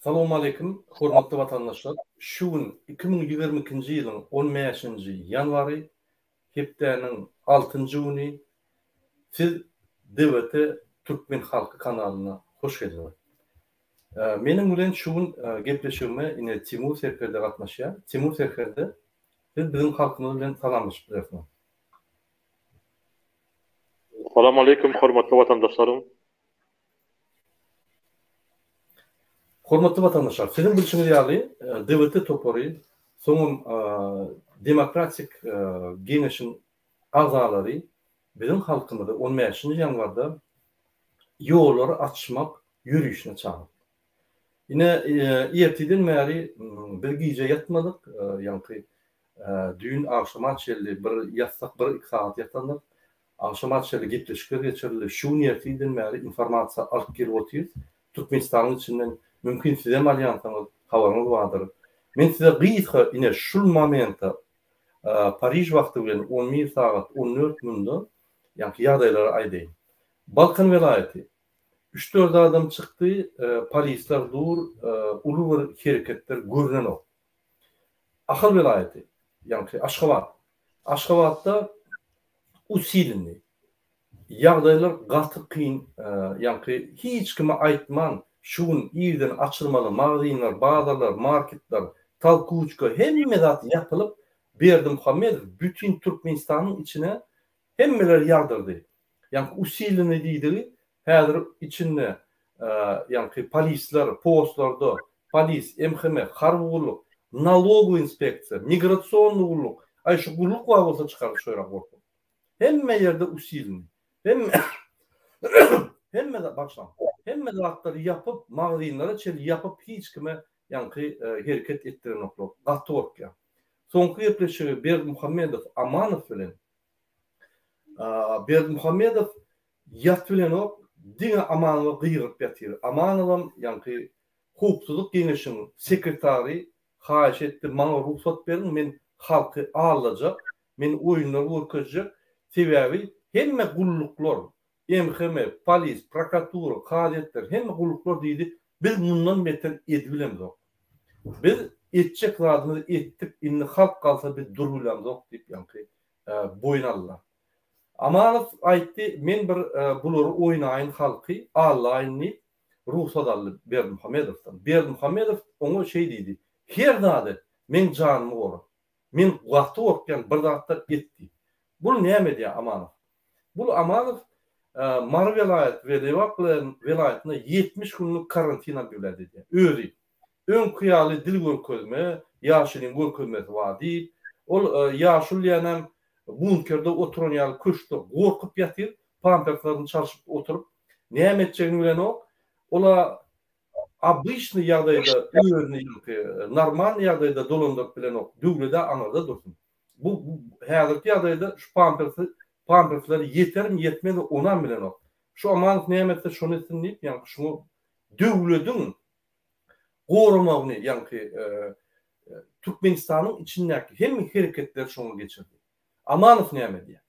Assalamu alaikum, hormatly vatandaşlar. Şu gün 2022 yılın 15 yanvarı hepdenin 6. günü siz DVT Türkmen Halkı kanalına hoş geldiniz. Menin bilen şu gün gepleşigime ine Timur Serker'de gatnaşýar. Timur Serker'de siz bizim halkymyz bilen salamlaşyp durasy. Assalamu alaikum, hormatly vatandaşlarım. Hormatly vatandaşlar, sizin bilişiňiz ýaly DVT topory soňum demokratik geňeşiň agzalary bizim halkymyzy 15 ýanwarda ýolary açmak ýürüýüşine çağırdy. Ine erteden bäri bir giýje ýatmadyk, ýa-ni düýün akşama çelli bir ýatsak bir 2 saat ýatandyk. Akşama çelli gepleşikler geçirildi. Şu erteden bäri informasiýa alyp gelip otyr. Türkmenistanyň içinden mümkin size alyansyňyz habaryňyz bardyr. Men size gyýyka ine şu momentda Parij wagty bilen 11 saat 14 minutda ýa-ni ýagdaýlary aýdaýyn. Balkan welaýaty 3-4 adam çykdy, polisler dur, uly bir hereketler görünen ok. Ahal welaýaty, ýa-ni Aşgabat. Aşgabatda usilini ýagdaýlar gaty kyn, ýa-ni hiç kime aýtman, şu gün ýerden açylmaly magazynlar, bazarlar, marketler, talkuçka hemme zat ýapylyp Berdi Muhammedow bütün Türkmenistanyň içine hemmeler ýagdyrdy. Ýa-ni usilini diýdi, häzir içinde ýa-ni polisler, postlarda, polis, MHM, harbuluk, nalogu inspeksiýa, migrasion gulluk, ay şu gulluk var bolsa çykardy şoýra gorkup. Hemme ýerde usilini. Hemme de başlan. Hemme zatlary ýapyp, magazynlara çel ýapyp hiç kime ýa-ni hereket etdiren oklar. Gatwork ýa. Soňky ýepleşigi Berdi Muhammedow Amanow bilen Berdi Muhammedow ýat bilen ok diňe Amanowa gyýryp ýatyr. Amanowam ýa-ni hukukçylyk geňeşiň sekretary haýyş etdi, maňa ruhsat berin, men halky alajak, men oýunlary görkezjek. Sebäbi hemme gulluklar, MHM, polis, prokuratura, haýatlar, hemme gulluklar diýdi. Biz bundan beter edilemiz ok. Biz etjek zadymyzy etdik, indi halk kalsa biz durulýarmyz ok diýip ýa-ni boýun Amanow aýtdy, men bir bulary oýnaýyn halky allaýyn ruhsat aldy Berdi Muhammedowdan. Berdi Muhammedow oňa şey diýdi, her zady men janymy gorar. Men wagty okyan bir zatlar etdi. Bu näme diýär Amanow? Bu Amanow Mar welaýat we Lewak welaýatyna 70 günlük karantina bildi diýär. Özü ön kıyalı dil görkezme, ýaşylyň görkezmesi bar diýip, ol ýaşyl ýanam bunkerde oturan ýaly köşkde gorkup ýatyr, pamperslaryny çarşyp oturup näme etjegini bilen ok. Ola обычный ýagdaýda öýüni normal ýagdaýda dolandyryp bilen ok. Döwlede anada dursun. Bu häzirki ýagdaýda şu pamperslar ýetermi ýetmedi onan bilen ok. Şu Amanow näme etse şonu etsin diýip, ýa-ni şunu döwlediň goramagyny, ýa-ni Türkmenistanyň içindäki hemme hereketler şoňa geçirdi. Amanow näme diýär?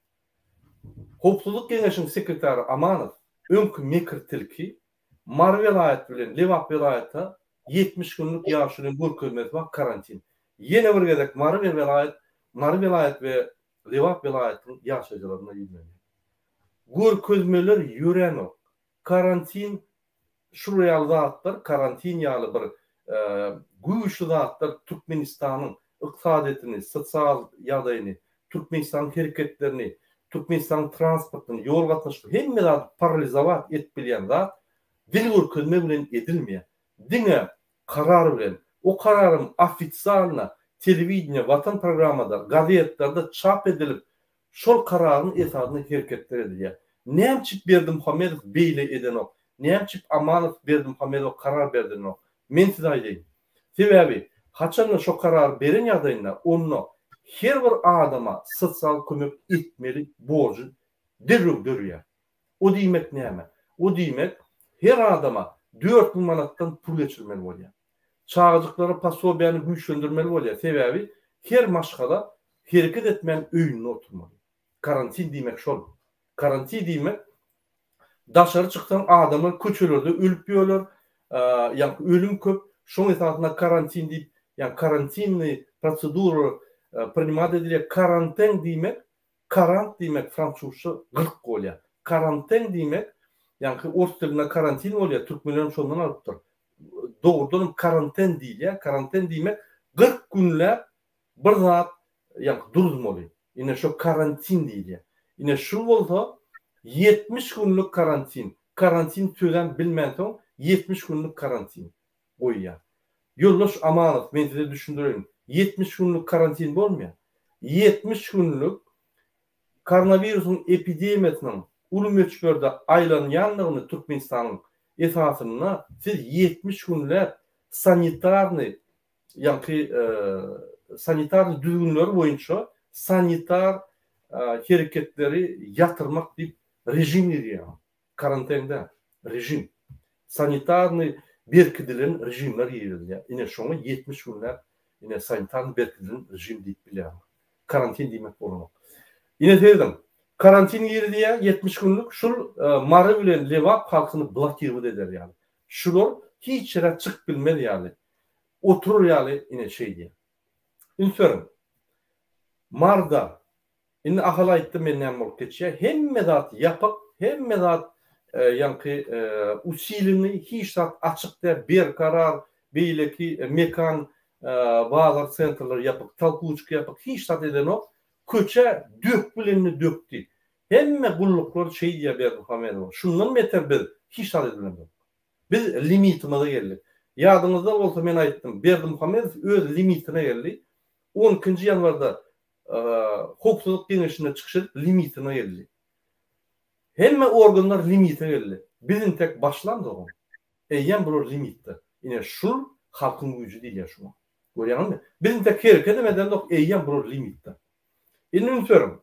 Hukukçylyk geňeşiň sekretary Amanow öňkü mekirtilki Mar welaýat bilen Lewak welaýata 70 günlük ýaşylyň görkezmesi bar karantin. Ýene bir gezek Mar welaýat we Lewak welaýatynyň ýaşaýjylaryna ýüzlenýär. Görkezmeler ýüren ok. Karantin şuraya zatlar, karantin ýaly bir güýçli zatlar Türkmenistanyň ykdysadyny, sosial ýagdaýyny, Türkmenistanyň hereketlerini, Türkmenistanyň transportyny, ýol gatnaşyky hemme zat paralizowat etip bilýän zat dil görkezme bilen edilmeýär. Diňe karar bilen, o kararym ofitsialna telewiziýa, watan programmada, gazetlerde çap edilip, şol kararyň esasyna hereketler edilýär. Näçip Berdi Muhammedow beýle eden ok. Näçip Amanow Berdi Muhammedow karar berden ok. Men size aýdaýyn. Sebäbi haçan şo karar beren ýagdaýynda onu her bir adama sosial kömek etmeli borçy derrüp dörýär. O diýmek näme? O diýmek her adama 4.000 manatdan pul geçirmeli bolýar. Çağıjyklary pasobiýany güýçlendirmeli bolýar. Sebäbi her maşgala hereket etmän öýünde oturmaly. Karantin diýmek şol. Karantin diýmek daşary çyksan adamlar köçelerde ölüp ýöler, ýa-ni ölüm köp, Şoň esasında karantin diýip, ýani karantinni proseduru priнимат edilýär. Karantin diýmek, karant diýmek fransuzça 40 bolýar. Karantin diýmek, ýani ors dilinde karantin bolýar, türkmenler şondan alypdyr. Dogrudan karantin diýilýär. Karantin diýmek 40 günläp bir zat ýani durulmaly. Ine şo karantin diýilýär. Ine şu bolsa 70 günlük karantin. Karantin türen bilmänsoň 70 günlük karantin goýýar. Ýoldaş Amanov, men size düşündüreyim. 70 günlük karantin bolmaýar. 70 günlük koronavirusun epidemiyasının ulum ölçülerde aylanýanlygyny Türkmenistanyň esasyna siz 70 günläp sanitarny sanitar düzgünleri boyunça sanitar hareketleri yatırmak diýip rejim ýerýär. Karantende rejim. Sanitarny berkidilen rejimler ýerilýär. Ine şoňa 70 günläp ine sanitarny berkidilen rejim diýip bilýär. Karantin diýmek bolanok. Ine dedim, karantin ýerinde 70 günlük şul mary bilen lewap halkyny blokiýat eder ýaly. Şular hiç ýere çyk bilmeli ýaly. Oturur ýaly ine şeýdi. Ünsörüm. Marda ine ahal aýtdy menden bolup geçýär. Hemme zat ýapyk, hemme zat usilini hiç zat açykda berkarar beýleki mekan bazar sentrler ýapyk, talkuçky ýapyk, hiç zat edenok köçe dök bilenini dökdi. Hemme gulluklar şeýdiýär Berdimuhamedow. Şundan beter biz hiç zat edilenok. Biz limitimize geldik. Ýadyňyzda bolsa men aýtdym, Berdimuhamedow öz limitine geldi. 12-nji ýanwarda Howpsuzlyk Geňeşine çykyşyp limitine geldi. Hemme organlar limitine geldi. Bizim tek başlandı o. Eýen bular limitde. Ine şul halkyň güýji diýilýär şuna. Görýärmi? Bizim tek hereket edemeden dok eýen bular limitde. Ine ünsörüm.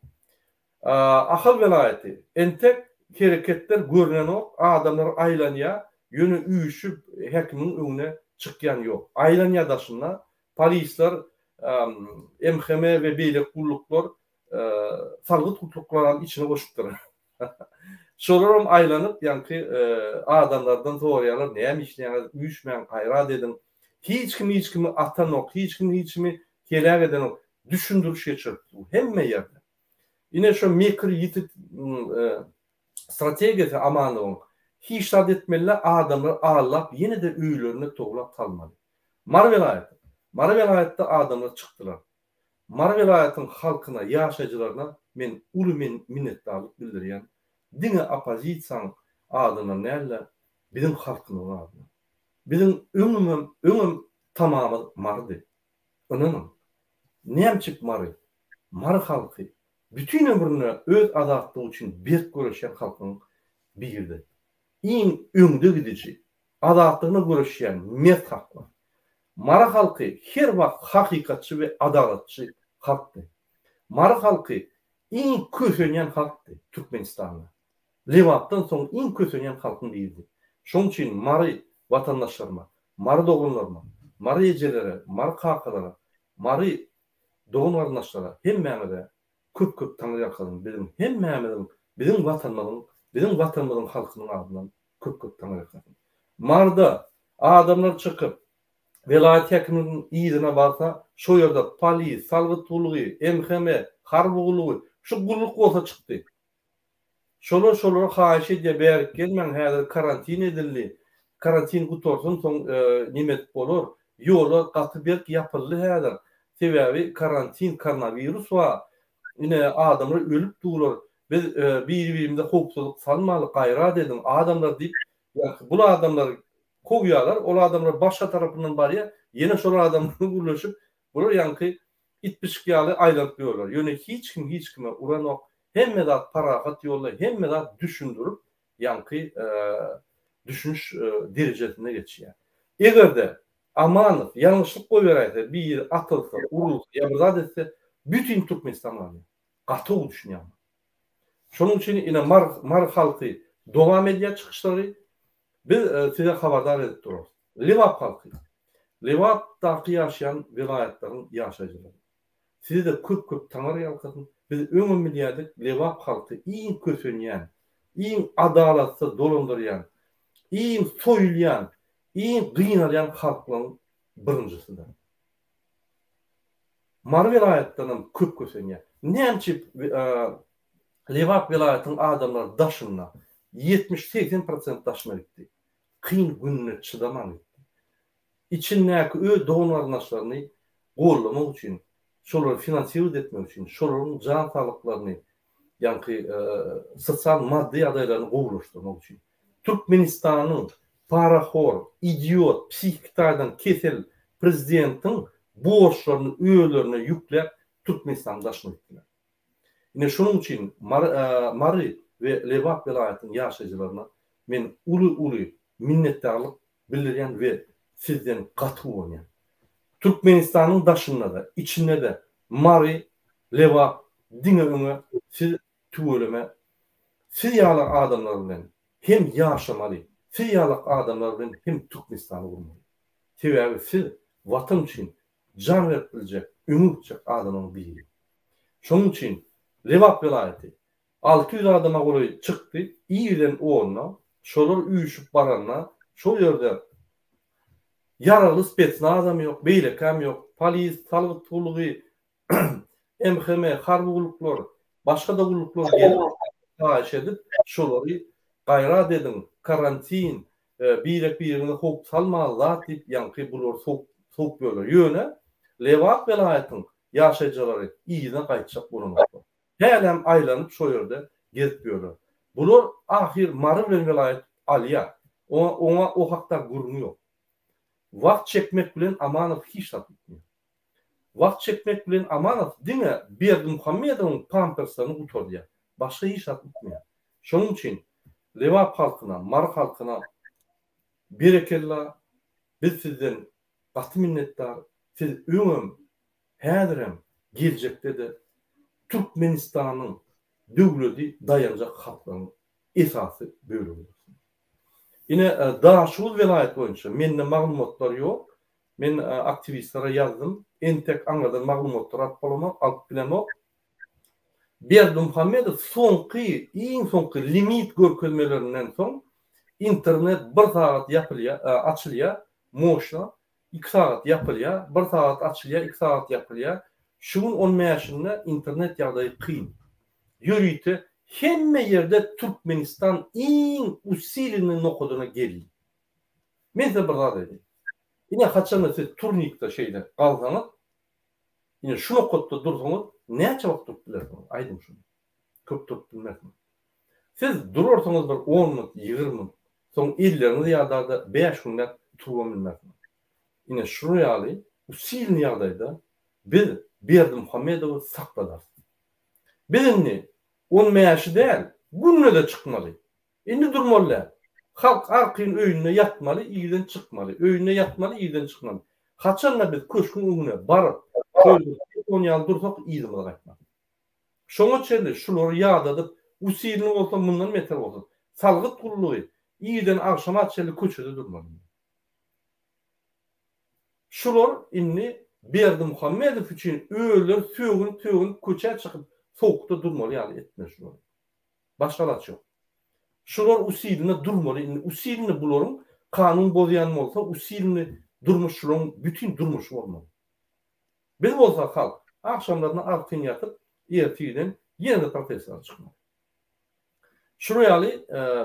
Ahal velayeti entek hareketler görünen ok, adamlar aýlanýar, ýöne üýüşüp häkimiň öňüne çykýan ýok. Aýlanýar daşyna polisler, MHM we beýle gulluklar salgyt tutuklaryň içine goşupdyr. Şolaram aýlanyp, ýani adamlardan soraýarlar, näme işleýär, üýüşmän gaýrat edin. Hiç kimi atanok, hiç kimi kelek edenok, düşündürüş geçirdi. Hemme ýerde. Ine şo mikro ýitit strategiýasy Amanowyň hiç zat etmeli adamlar ağlap ýene de öýlerine toglap kalmaly. Mar velayetde adamlar çykdylar. Mar velayetyň halkyna, ýaşaýjylaryna men uly minnetdarlyk bildirýän. Diňe opozisiýaň adyna näle bizim halkynyň adyna. Bizim öňüm tamamy mardy. Onuň näçik mary? Mar halky bütün ömrüne öz azatlygy üçin berk göreşen halkyň birdi. Iň öňde gidiji azatlygyna göreşen mert halklar. Mar halky her wagt hakykatçy we adalatçy halkdy. Mar halky iň kösenýän halkdy Türkmenistanda. Lewapdan soň iň kösenýän halkyň birdi. Şoň üçin mary watandaşlaryma, mary dogunlaryma, mary ejelere, mary kakalara, mary dogun garnaşlara hemmäňe köp taňyr ýakyn bilim. Hemmämiň bizim watanymyzyň halkynyň adynan köp taňyr ýakyn. Marda adamlar çykyp velayet häkiminiň ýerine barsa, şo ýerde polis, salgyt tulugy, MHM, harbugulugy, şu gulluk bolsa çykdy. Şolar haýyş edýär berip gelmeň häzir karantin edildi. Karantin gutorsun soň nimet bolar? Ýola gaty berk ýapyldy häzir. Sebebi karantin, koronavirus wa ine adamlar ölüp durlar. Biz bir-birimize howpsuzlyk salmaly, gaýrat edin. Adamlar diýip, bu adamlar kowyarlar, ol adamlar başga tarapyndan barýar, ýene şol adamlar gurlaşyp, bular ýanky itmişkiýaly aýlanyp ýörler. Ýöne hiç kime uranok, hemme zat parahat ýollar, hemme zat düşündürüp, ýanky düşünüş derejesine geçýär. Egerde Amanow ýalňyşlyk goýberýär, bir ýer atylsa, urulsa, ýa-da zat etse, bütün Türkmenistan alýar. Gaty düşünýär. Şonuň üçin ine mar halky dowam edýär çykyşlary. Biz size habardar edip dururuz. Lewap halky. Lewapda ýaşaýan vilayatleriň ýaşaýjylary. Size de köp taňyr ýalkyn. Biz öňüm bilýärdik, Lewap halky iň kösenýän, iň adalatly dolandyrýan, iň soýulýan, iň gynalýan halklaryň Birincisi de. Mar vilayetlerinin köp kösenye. Nämçe Lewap vilayetin adamlar daşınna 70-80% daşına gitti. Kıyın gününe çıdaman gitti. İçindeki donarnaşlarını gollamak için, şoları finansiyo etmek için, şoların can sağlıklarını, yani sosyal maddi adaylarını goğuluşturmak için. Türkmenistan'ın parahor, idiot, psikiktardan kesel prezidentin borçlarını, üyelerine yüklep Türkmenistan'da daşına gittiler. Yine şunun için Mari ve Lewap vilayetinin yaşayıcılarına men ulu minnettarlık bildiriyen ve sizden katı oynayan. Türkmenistan'ın daşında da, içinde de Mari, Lewap, dine öňe siz tüweleme, siz ýaly adamlar bilen hem yaşamaly, siz ýaly adamlar bilen hem Türkmenistan'ı gurmaly. Sebäbi siz watan üçin can beripdiljek, öňe gitjek adamyň biri. Şonuň üçin Lewap vilayeti 600 adama goly çykdy, iýiden oğluna, şolar üýüşüp baranna, şol ýerde yaralı spetsnazam yok, beýlekam yok, polis, salgyt tulugy, MHM, harby guluklar, başga da guluklar gelip taýş edip, şolary gaýrat edin, karantin, birek birine hok salma, zat dip, ýa-ni bular sok böler ýöne, Lewap vilayetiniň ýaşaýjylary iýine gaýtjak bolanoklar. Hälem aýlanyp şo ýerde gezip ýörler. Bular ahir Mari bilen vilayet alýa. Oňa o hakda gurunýok. Wagt çekmek bilen Amanow hiç satmıyor. Wagt çekmek bilen Amanow dine Berdimuhammedowyň pamperslaryny gutardy. Başga hiç satmıyor. Şonuň üçin Lewap halkyna, Mari halkyna berekella, biz sizden gaty minnetdar. Siz öňüm, häzirem, geljekde de Türkmenistanyň döwleti dayanjak halklaryň esasy böyle bolsun. Yine Daşul vilayet boyunca mende maglumatlar yok. Men aktivistlere yazdım. Entek anladan maglumatlar alıp bilemok. Berdimuhammedow iň soňky limit görkezmelerinden soň internet 1 saat açylýar, moşna 2 saat yapylýar, 1 saat açylýar, 2 saat yapylýar. Şunun olmaýaşynda internet ýagdaýy kyn. Ýörüýte hemme yerde Türkmenistan iň usilini nokudyna geldi. Men size bir zat edeyim. Yine haçanda siz turnikda şeyde kalsanız, yine şu noktada dursanız, näçe wagt durup bilersiniz? Aýdym şunu. Köp durup bilmersiniz. Siz durursanız bir 10 minut, 20 minut, soň elleriniz ýa-da 5 günler turup bilmersiniz. Yine şunu ýaly, usilini ýagdaýda biz Berdimuhammedowy sakladarys. Bizimni on meýaşy däl, günne de çykmaly. Indi durmaly. Halk arkyň öýüne ýatmaly, iýden çykmaly. Öýüne ýatmaly, iýden çykmaly. Haçanda biz köşkün öňüne baryp, şöyle 10 ýyl dursak iýdim gaýtmak. Şoňa çenli şulary ýadadyp, usilini bolsa mundan meter bolsa, salgyt gullugy iýden agşama çenli köçede durmaly. Şular inni Berdimuhammedow üçin öýler sögün köçe çykyp soğukta durmalı yani etme şunu. Başkalar yok. Şular usilini durmalı. Usilini bularım kanun bozayan olsa usilini durmuş şuların bütün durmuş olmalı. Biz olsa halk akşamlarına artın yatıp ertiyden yine de protestler çıkmalı. Şuraya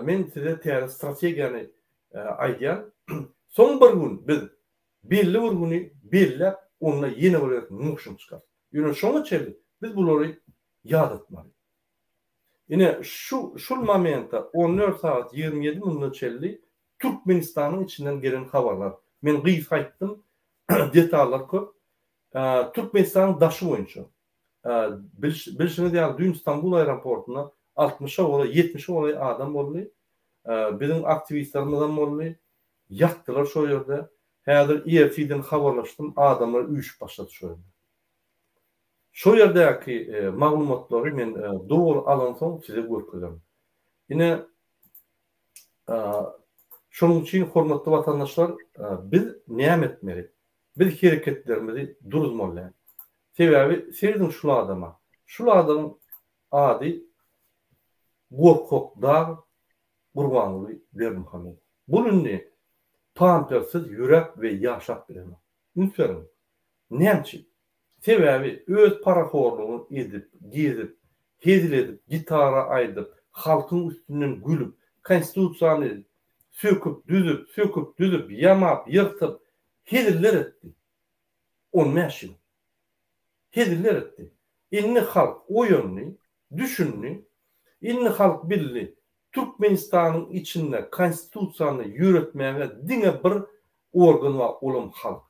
men size teori strategiyany aýdýan. Son bir gün biz belli bir günü bellep onunla yine bir muşum çıkar. Ýöne şoňa çeldi biz bulary ýad etmeli. Yine şu momentda 14 saat 27 minut çelli Türkmenistanyň içinden gelen habarlar. Men gyýyp aýtdym, detallar köp. Türkmenistanyň daşı boýunça bilşine diýär dün İstanbul aeroportuna 60'a ola 70'e ola adam boldy. Bizim aktivistlerimiz boldy. Ýatdylar şo ýerde. Häzir IFI'den habarlaşdym, adamlar üýüşüp başlady şo ýerde. Şo ýerdäki maglumatlary men dogry alan soň size görkezem. Yine şonuň üçin hormatly watandaşlar, biz näme etmeli? Biz hereketlerimizi duruzmaly. Sebäbi serdiň şul adamyň ady Gorkokda Gurbanly Berdimuhammedow. Bulundy pampersiz ýürek we ýaşap bilen. Ünsverin. Nämçi? Sebebi öz paraxorluğunu edip, gezip, hezil edip, gitara aydıp, halkın üstünden gülüp, konstitusiyanı söküp, düzüp, yamap, yırtıp, heziller etti. On meşin. Heziller etti. İnni halk o yönlü, düşünlü, inni halk billi, Türkmenistan'ın içinde konstitusiyanı yürütmeye dine bir organ var olan halk.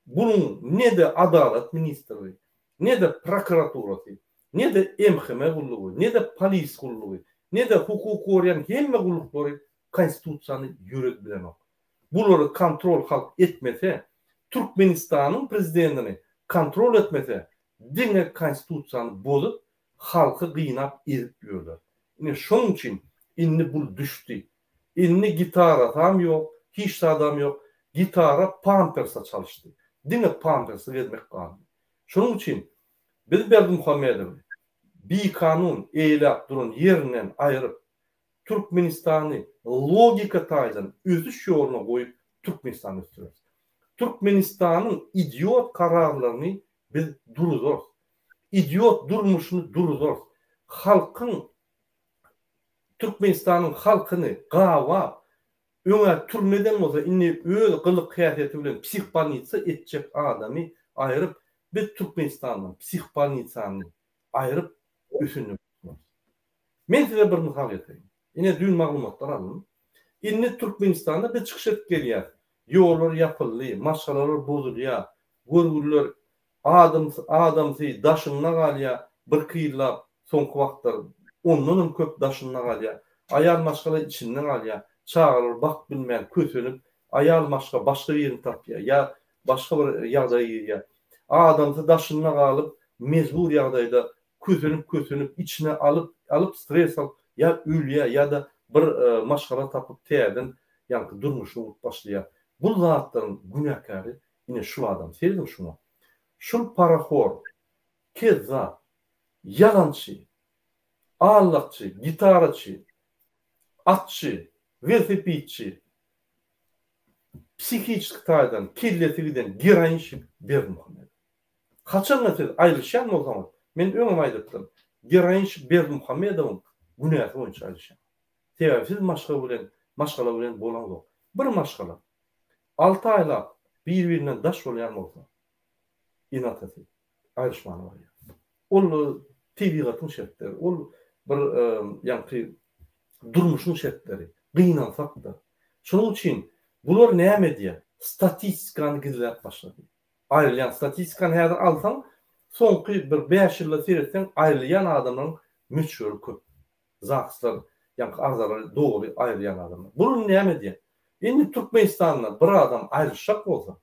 Bunun ne de Adalet Ministrliği, ne de prokuraturası, ne de emhime kulluğu, ne de polis kulluğu, ne de hukuk koruyan hemme kullukları konstitusiyanı yürütmeyen o. Bunları kontrol halk etmese, Türkmenistan'ın prezidentini kontrol etmese, dine konstitusiyanı bozup halkı kıynap edip diyorlar. Yani şunun için inni bul düştü. İnni gitara tam yok, hiç adam yok. Gitara Pampers'a çalıştı. Dine Pampers'a vermek kaldı. Şunun için biz Berdimuhammedow bir kanun eylap durun yerinden ayırıp Türkmenistan'ı logika taydan özüş yoluna koyup Türkmenistan'ı tutuyoruz. Türkmenistan'ın idiot kararlarını biz duruzoruz. İdiot durmuşunu duruzoruz. Halkın Türkmenistan'ın halkını gava öňe türmeden bolsa inni öz kılık kıyafeti bilen psihbanitsa etjek adamı ayırıp biz Türkmenistan'dan psihbanitsany ayırıp üsünü. Men size bir misal getireyim. Yine dün maglumatlar alın. Inni Türkmenistan'da bir çıkış edip gelýär. Ýollar yapyldy, maşgalar bozulýar, görgüller adamsy daşyna galýar, bir kıyla soňky wagtlar ondan köp daşyna galýar. Ayal maşgala içinden galýar. Çağırır, bak bilmeyen, kösünüp, ayal maşga başka yerini tapıyor, ya başka bir ýagdaýy ya. Adamsa daşyna galyp, mezbur ýagdaýda kösünüp, içine alıp stres alıp, ya ölýär, ya da bir maşgala tapıp täýärden, ýa-ni durmuşyny unutup başlaýar. Bu zatlaryň günäkary ine şu adam, sezdim şunu. Şul paraxor, kezzap, yalançy, allakçy, gitaraçy, atçy, velosipedçi, psihik taydan, killeti giden geroinçi Berdimuhammedow. Kaçan mesele ayrılışan mı o zaman? Men öňe aýdypdym. Geroinçi Berdimuhammedow'un günäsi boýunça aýrylşan. Sebäpsiz maşgala bilen bolan zok. Bir maşgala 6 aýlap bir-birinden daş bolýan bolsa, inat etip aýryşmany bar. Ol tebigatyň şertleri, ol bir ýa-ni durmuşyň şertleri. Gynansak da. Şunun için bular näme diýär? Statistikany gizläp başlady. Aýrylýan statistikany häzir alsaň, soňky bir 5 ýylda seretseň aýrylýan adamlaryň müçgörü köp. Zakslar, ýa-ni agzalary dogry aýrylýan adamlar. Bu näme diýär? Endi Türkmenistanda bir adam aýrylşak bolsa,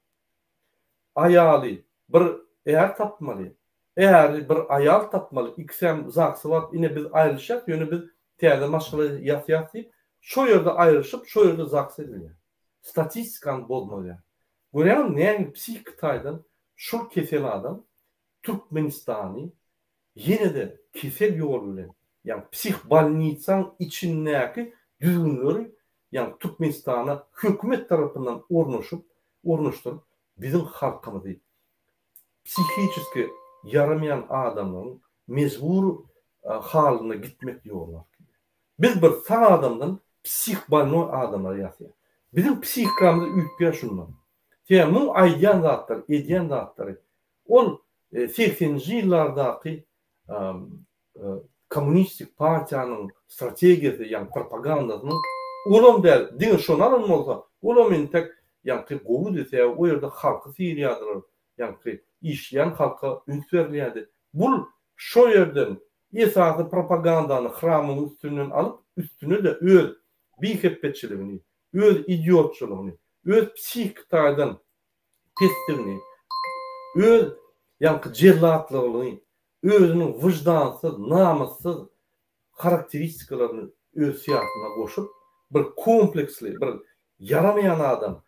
aýaly bir eýer tapmaly, eğer bir ayal tapmaly, ikisem zaksy bar, ine biz aýrylşak, ýöne biz täze maşgala ýatyp şu ýerde aýryşyp, şu ýerde zaks edilýär. Statistikan bolmaýar. Görýän näme psihik taýdan şu kesel adam Türkmenistany ýene de kesel ýol bilen, ýa-ni psihbalnitsaň içindäki düzgünleri, ýa-ni Türkmenistana hökümet tarapyndan ornaşdyryp bizim halkymyzy psihikiski yaramayan adamın mecbur haline gitmek ýollar. Biz bir sağ adamdan psihbalno adamlar ýasýar. Bizim psihikamyzy üýtýär şundan. Täme aýdýan zatlar, edýän zatlary ol 80-nji ýyllardaky kommunistik partiýanyň strategiýasy, ýa-ni propagandasyny olam däl, diňe şonalan bolsa, olam tek ýa-ni gowy dese, o ýerde halky sirýadylar, ýa-ni işleyen halka üns berilýärdi. Bu şo ýerden esasy propagandany hramyň üstünden alıp, üstüne de öz bihepetçiligini, öz idiotçylygyny, öz psihik taýdan pestigini, öz ýa-ni jellatlygyny, özüniň wyjdansyz, namysyz karakteristikalarını öz siýasatyna goşup, bir kompleksli, bir yaramayan adam,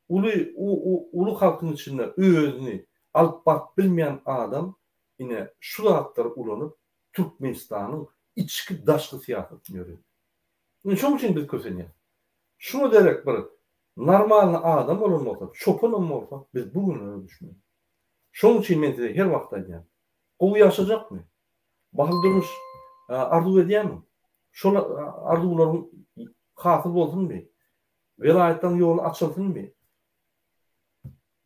ulu halkyň içinde özüni alıp bak bilmeyen adam yine şu zatlar ulanıp Türkmenistan'ın içki daşkı siyasetini görüyor. Şunun için biz kösenýär. Şunu derek bir Normalny adam bolan çopanam bolsa biz bugün öyle düşünýän. Şoň üçin men size her wagt aýdýan. O yaşajakmy? Bahal durmuş arzu edýärmi? Şol arzularyň hasyl bolsunmy? Velayetden ýol açylsynmy?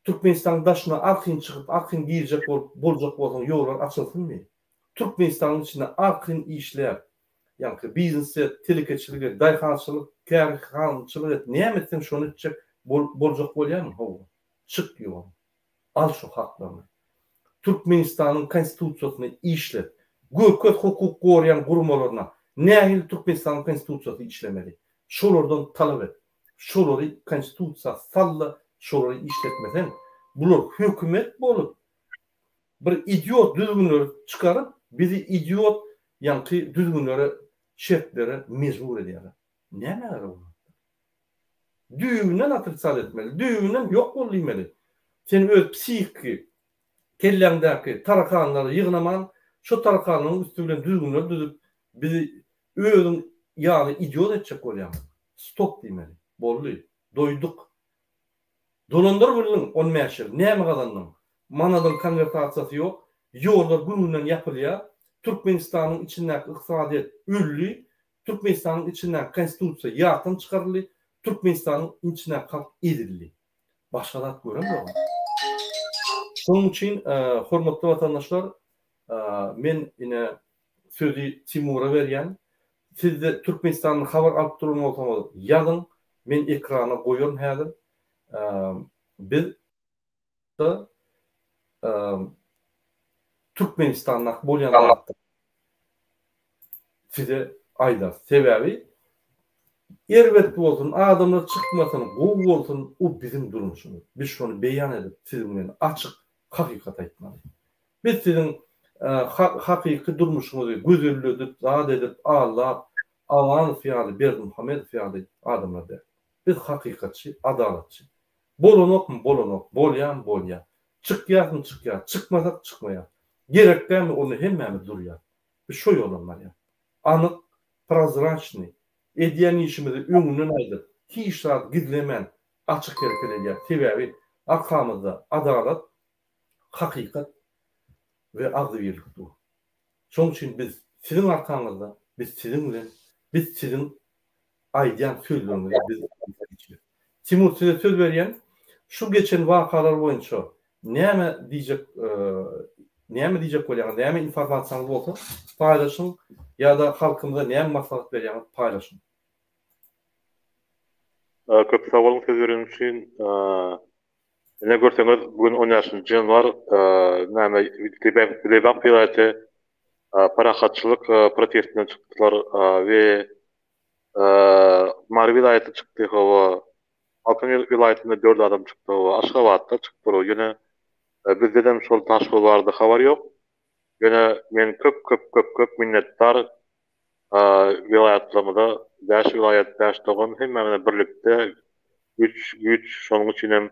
Türkmenistan daşyna arkyň çykyp, arkyň girjek boljak bolan ýollar açylsynmy? Türkmenistanyň içinde arkyň işler, ýa-ni biznese, telekeçiligi, daýhançylyk, kärhançylyk, näme etsen şonu etjek boljak bolýarmy? Hawa. Çık ýol. Al şu haklaryny. Türkmenistanyň konstitusiýasyny işlet. Gökköt hukuk gorayan gurumalaryna nähil Türkmenistanyň konstitusiýasy işlemeli. Şolardan talap et. Şolary konstitusiýa salla, şolary işletmesen bular hökümet bolup bir idiot düzgünleri çıkarıp bizi idiot ýa-ni düzgünleri şertlere mecbur edýärler. Näme o? Düýünden atyrsal etmeli. Düýünden ýok bolýmeli. Sen öz psihiki kelläňdäki tarakanlary ýygnaman, şu tarakanyň üstüne düzgünler düzüp bizi özüň ýaly idiot etjek bolýar. Stop diýmeli. Boldy. Doýduk. Dolandyr bilen on mäşir. Näme gazandyň? Manadan konvertasiýasy ýok. Ýollar gününden ýapylýar. Türkmenistanyň içindäki ykdysadyýat öllü. Türkmenistanyň içinden konstitusiýa ýatyn çykarly. Türkmenistanyň içine kalk edildi. Başka da göremiyorum. Şoň üçin hormatly vatandaşlar, men ine sözü Timur'a berýän. Siz de Türkmenistanyň habar alyp durýan bolsaňyz ýazyn. Men ekrana goýarym häzir. Biz de Türkmenistanyň bolýan size aýdar. Sebebi Erwet bolsun, adamlar çıkmasın, gowy bolsun, o bizim durmuşumuz. Biz şonu beýan edip sizinle açyk hakykat aýtmaly. Biz sizin hakyky durmuşuňyzy gözelledip, zat edip, Allah, awan fiýaly, Berdimuhammed fiýaly adamlar der. Biz hakykatçy, adalatçy. Bolanokmy, bolanok, bolýan. Çykýarmy, çykýar, çykmasak çykmaýar. Gerekdämi onu hemmemiz durýar. Biz şo ýolanlar ýa. Anyk, prozrançny edýän işimizi öňünden aýdyp, hiç zat gizlemen, açyk hereket edýär. Sebebi arkamızda adalat, hakykat we agzybirlik dur. Şoň üçin biz sizin arkaňyzda, biz sizin bilen, biz sizin aýdýan sözlerinizi biz geçirip. Timur size söz berýän, şu geçen wakalar boýunça näme diýjek bolýar, näme informasiýaňyz bolsa paýlaşyň ýa-da halkymyza näme maslahat berýäňiz paýlaşyň. Köp sağ olun söz berýän üçin. Ne görseňiz bugün 10 ýaşynjy ýyl bar, näme Lebap vilayaty parahatçylyk protestine çykdylar we Mary vilayaty çykdy hawa. Altan vilayatyna 4 adam çykdy hawa. Aşgabatda çykdylar. Ýöne bizde de şol taşgol bardy, habar ýok. Ýöne men köp minnetdar vilayatlarymyza, 5 vilayat, 5 togan hemmemine birlikde güç şonuň üçin hem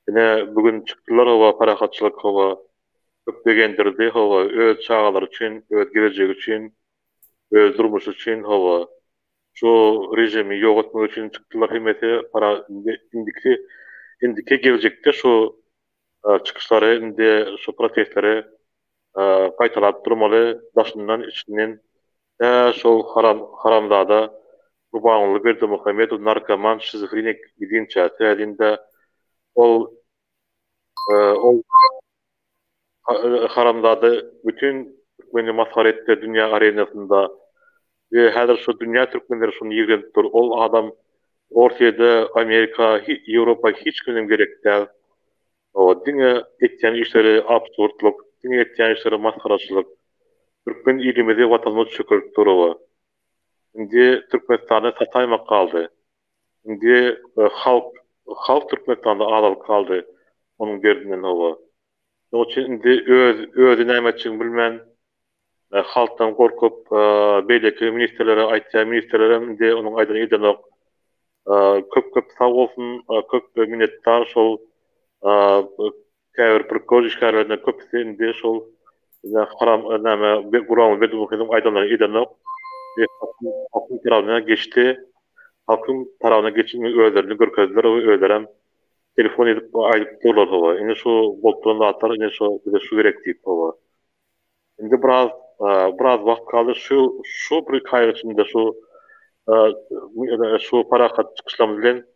ine bugün çykdylar hawa parahatçylyk hawa köpdegendirdi hawa öz çağalary üçin, öz gelejegi üçin, öz durmuşy üçin hawa şu rejimi ýok etmek üçin çykdylar hemmeti para indiki gelecekde şu çıkışları indi şu protestleri kaytalap durmaly, daşyndan içinden şol haramzada Gurbanly Berdimuhammed narkoman, şizofrenik gidinçä täzinde ol haramzada bütün Türkmeni mazhar etdi dünýä arenasynda we häzir şu dünýä türkmenleri şunu ýigrenip dur. Ol adam Ortaýda, Amerika, Ýewropa hiç günem gerek däl. O diňe etýän işleri absurdlyk, diňe etýän işleri mazharaçylyk. Türkmen ilimizi watanymyz çökürip durýar. Indi Türkmenistany sataýmak kaldy. Indi halk Türkmenistanda azal kaldy. Onuň berdinden hawa. Onuň üçin indi özü näme etjegini bilmän, halkdan gorkup beýleki ministrlere aýtýan ministrlere indi onuň aýdyny edenok. Köp sağ olsun, köp minnetdar şol käbir prikožişkärlerine köpsi indi şol haram näme Gurbanly Berdimuhammedyň aýdanyny edenok. Hakym tarapyna geçti. halkın tarafına geçilmeyi özlerini görkezler ve özlerem telefon edip aylıp durlar baba. Ine şu boltlarını atar, ine şu bize şu gerek deyip baba. Indi biraz vakt kaldı şu bir kayır içinde şu parakat çıkışlamız bilen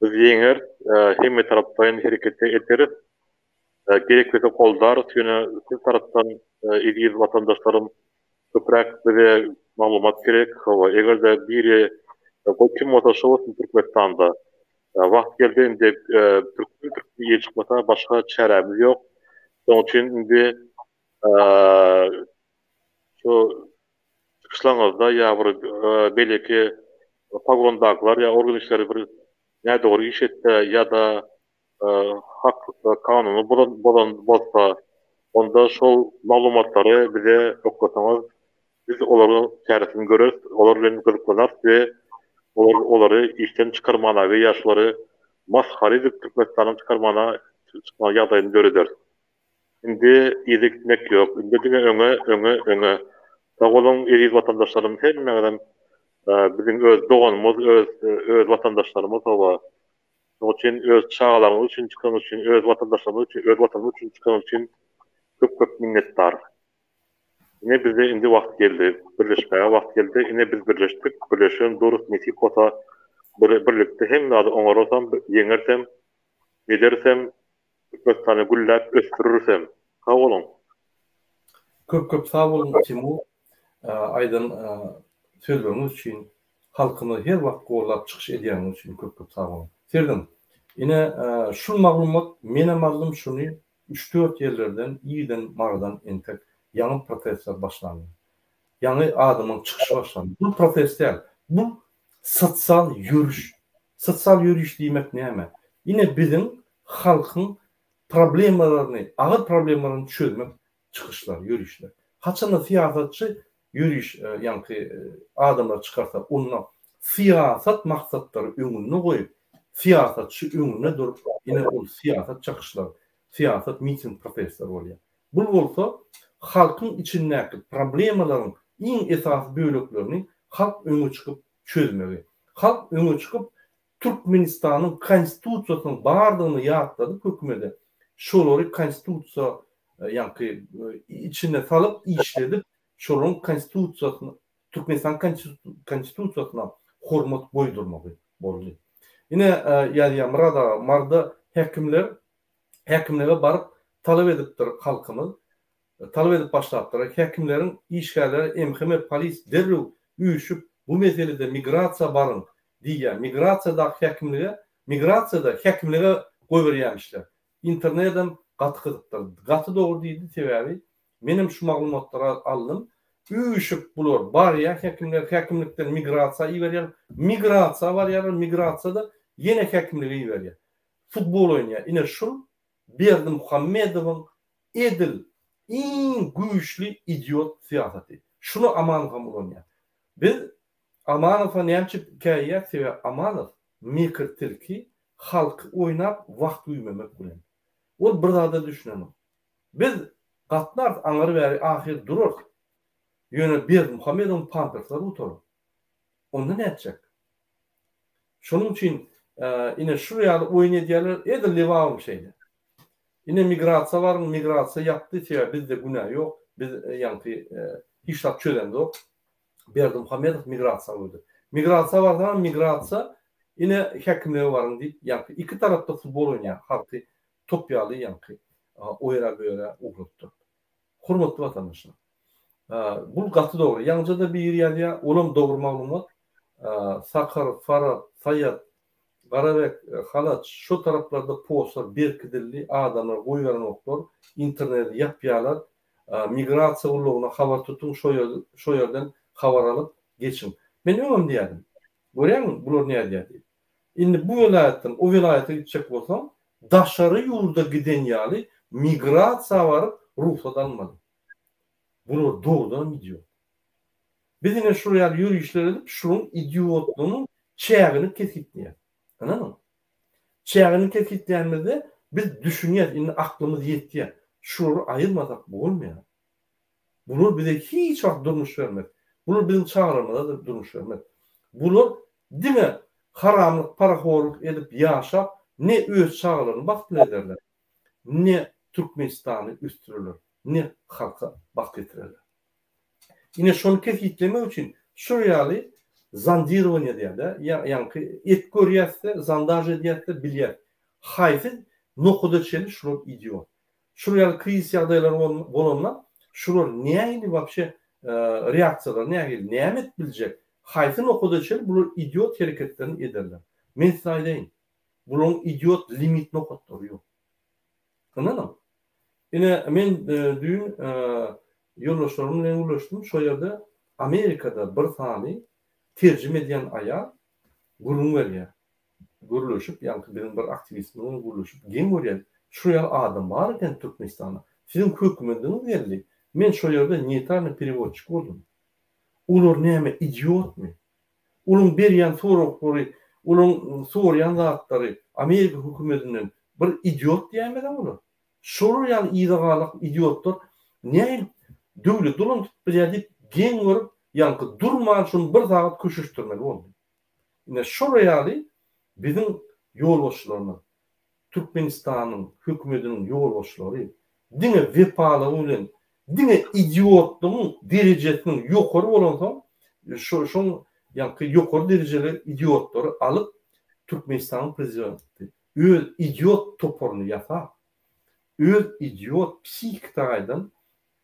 biz yeňer hemme tarapdan herekete ederiz. Gerekli kollar, tüyüne siz taraftan ilgili vatandaşlarım köprek bize malumat gerek. Eger de biri kim motoşu olsun Türkmenistan'da vakt geldiğinde Türkiye'ye çıkmasa başka çaremiz yok. Onun için indi şu çıkışlarınızda ya belki pagondaklar ya organ işleri bir ne doğru iş etti ya da e, hak kanunu bozsa onda şol malumatları bize okutamaz. Biz onların çaresini görürüz, onlarla gıdıklanır ve onları işten çıkarmana ve yaşları mazhar edip Türkmenistan'ın çıkma yadayını görürüz. Şimdi iyilik gitmek yok. Şimdi öňe. Dağolun eriz vatandaşlarımız hemmeğden bizim öz doğanımız, öz vatandaşlarımız hava. Onun için öz çağalarımız için çıkan için, öz vatandaşlarımız için, öz vatanımız için çıkan için köp minnettar. Yine bize indi vakt geldi, birleşmeye vakt geldi. Yine biz birleştik, birleşen doğrusu netik kota birlikte hem de onar olsam, yeňersem, edersem, Türkmenistan'ı güllep, östürürsem. Sağ olun. Köp sağ olun Timur. Aydın sözleriniz için, halkını her vakt gollap çıkış edýäňiz için köp sağ olun. Serdim. Yine şu maglumat, mene mazlum şunu 3-4 yerlerden, iyiden mağdan entek yanı protestler başlandı. Yani adamın çıkışı başlandı. Bu protestler, bu sosyal yürüyüş. Sosyal yürüyüş demek ne hemen? Yine bizim halkın problemlerini, ağır problemlerini çözmek çıkışlar, yürüyüşler. Haçanda siyasetçi yürüyüş, yani adamlar çıkarsa onunla siyaset maksatları önüne koyup siyasetçi önüne durup yine o siyaset çakışlar, siyaset miting protestler oluyor. Bu olsa halkın içindeki problemlerin en esas bölüklerini halk öne çıkıp çözmeli. Halk öne çıkıp Türkmenistan'ın konstitusiyasının bardığını yaatladı hükümede. Şoları konstitusiya yani içine salıp işledip şoların konstitusiyasını Türkmenistan konstitusiyasına hormat koydurmalı boldy. Yine yani marda hekimlere barıp talep edipdir halkımız. Talep edip başlattır. Hekimlerin işgalleri emhime polis derrüv üyüşüp bu meselede migrasiya barın diye migrasiyada hekimlere koy berýänmişler. İnternetten gatkydypdyr. Gaty doğru diýdi sebäbi menim şu maglumatlara aldım. Üyüşüp bular bar ya hekimlikten migrasiya iberýär. Migrasiya barýar, migrasiyada yine hekimligi iberýär. Futbol oynaya. Yine şu Berdi Muhammedowyň edil en güýçli idiot siyaseti. Şunu Amanow bolýar. Biz Amanow'a näçe käýýär sebäp Amanow mikirtirki halk oynap wagt üýmemek bilen. Ol bir zada düşünelim. Biz gatnar aňary bäri ahir durur. Ýöne Berdi Muhammedowyň pantertlary oturup. Onda näçek? Şunun için yine şuraya oynayacaklar edil levaum şeyler. Yine migrasiya var, migrasiya yaptı diye bizde günah yok. Biz yani hiç tak çözen de yok. Berdi Muhammedov migrasiya oldu. Migrasiya var ama migrasiya yine hekimleri var deyip yani iki tarafta futbol oynayan halkı topyalı yani oyra böyle uğruttu. Hurmatly vatandaşlar. Bu gatı doğru. Yalnızca da bir yer olam doğru maglumat. Sakar, Farad, Sayat, Garabek, Halaç şu taraflarda postlar berkidildi adamlar goýgan oklar internet yapýarlar migrasiya uluguna habar tutun şo ýerden habar alıp geçin. Men öňüm diýdim. Görýäňmi bular näme diýdi? Indi bu vilayetden o vilayete gitjek bolsam daşary ýurda giden ýaly migrasiya var ruhsat almady. Bular doğrudan idiot. Biz yine şuraya yürüyüşler edip şunun idiotluğunun çeğini kesitleyelim. Anladın mı? Çeğini kesitleyenmede biz düşünüyoruz. Yine aklımız yetiyor. Şunu ayırmasak bu olmuyor. Bunlar bize hiç vakt durmuş vermez. Bunlar bizim çağrımada da durmuş vermez. Bunlar değil mi? haramlyk, paraxorluk edip ýaşap ne öz çağlaryny bakty ederler, ne Türkmenistany üstürürler, ne halka bak getirirler. Yine şonu kesitlemek için şuryalı zandirovanya diýär, ýa-ni et görýärse, zandaj edýärse bilýär. Haýsy nokuda çeli şular idiot. Şuryalı kriz ýagdaýlary bolanlar şular nähili wapşe reaksiýalar näme biljek. Haýsy nokuda çeli bular idiot hereketlerini ederler. Men size aýdaýyn. Buların idiot limit nokotları ýok. Anladın? Yine men dün yoldaşlarımla ulaştım. Şu yerde Amerika'da bir tane tercüme ediyen aya gurun veriyor. Guruluşup, yani benim bir aktivistimle guruluşup, gen veriyor. Şuraya adam varken Türkmenistan'a. Sizin hükümetiniz geldi. Men şu yerde neytarlı perivodçuk oldum. Ular neyme idiot mi? Ulun bir yan sorukları, ulun soruyan zatları Amerika hükümetinin bir idiot diyemeden olur. Şoru yani idagalık idiotlar ne dövlet dolan biledi gen görüp yankı durman şun bir saat köşüştürmeli oldu. Yine şoru yani bizim yolbaşçılarının Türkmenistan'ın hükümetinin yolbaşçıları dine vepalı olan dine idiotluğun derecesinin yukarı olan şun yankı yukarı dereceli idiotları alıp Türkmenistan'ın prezidenti öz idiot toporunu yapar. Öz idiot psikikaydan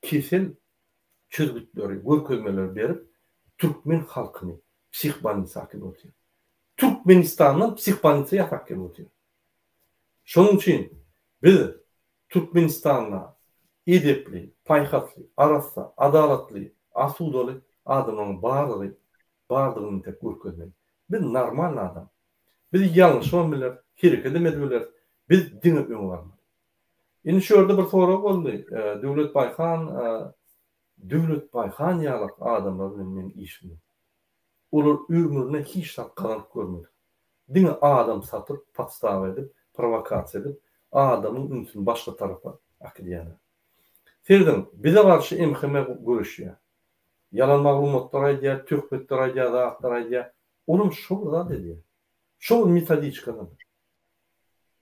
kesel çözgütleri, görkezmeler berip Türkmen halkını psikbanitsa akil otuyor. Türkmenistan'ın psikbanitsa yatak otuyor. Şunun için biz Türkmenistan'la edepli, payhatlı, arasa, adalatlı, asudalı adamın bağırdığını tek görkezmeyi. Biz normal adam. Biz yanlış olmalar, hareket edemediler. Biz din öpümü var mı? Yine şurada bir soru oldu. Devlet Bayhan yalak adamların benim işimi. Olur ömrüne hiç kalanık görmedi. Dine adam satıp, patstav edip, provokasyon edip, adamın ünsünü başka tarafa akıdiyana. Serden, bize karşı emhime görüşüyor. Yalan maglumatlar aydiya, töhbetler aydiya, dağıtlar aydiya. Onun şurada dedi. Şol metodiçkadan.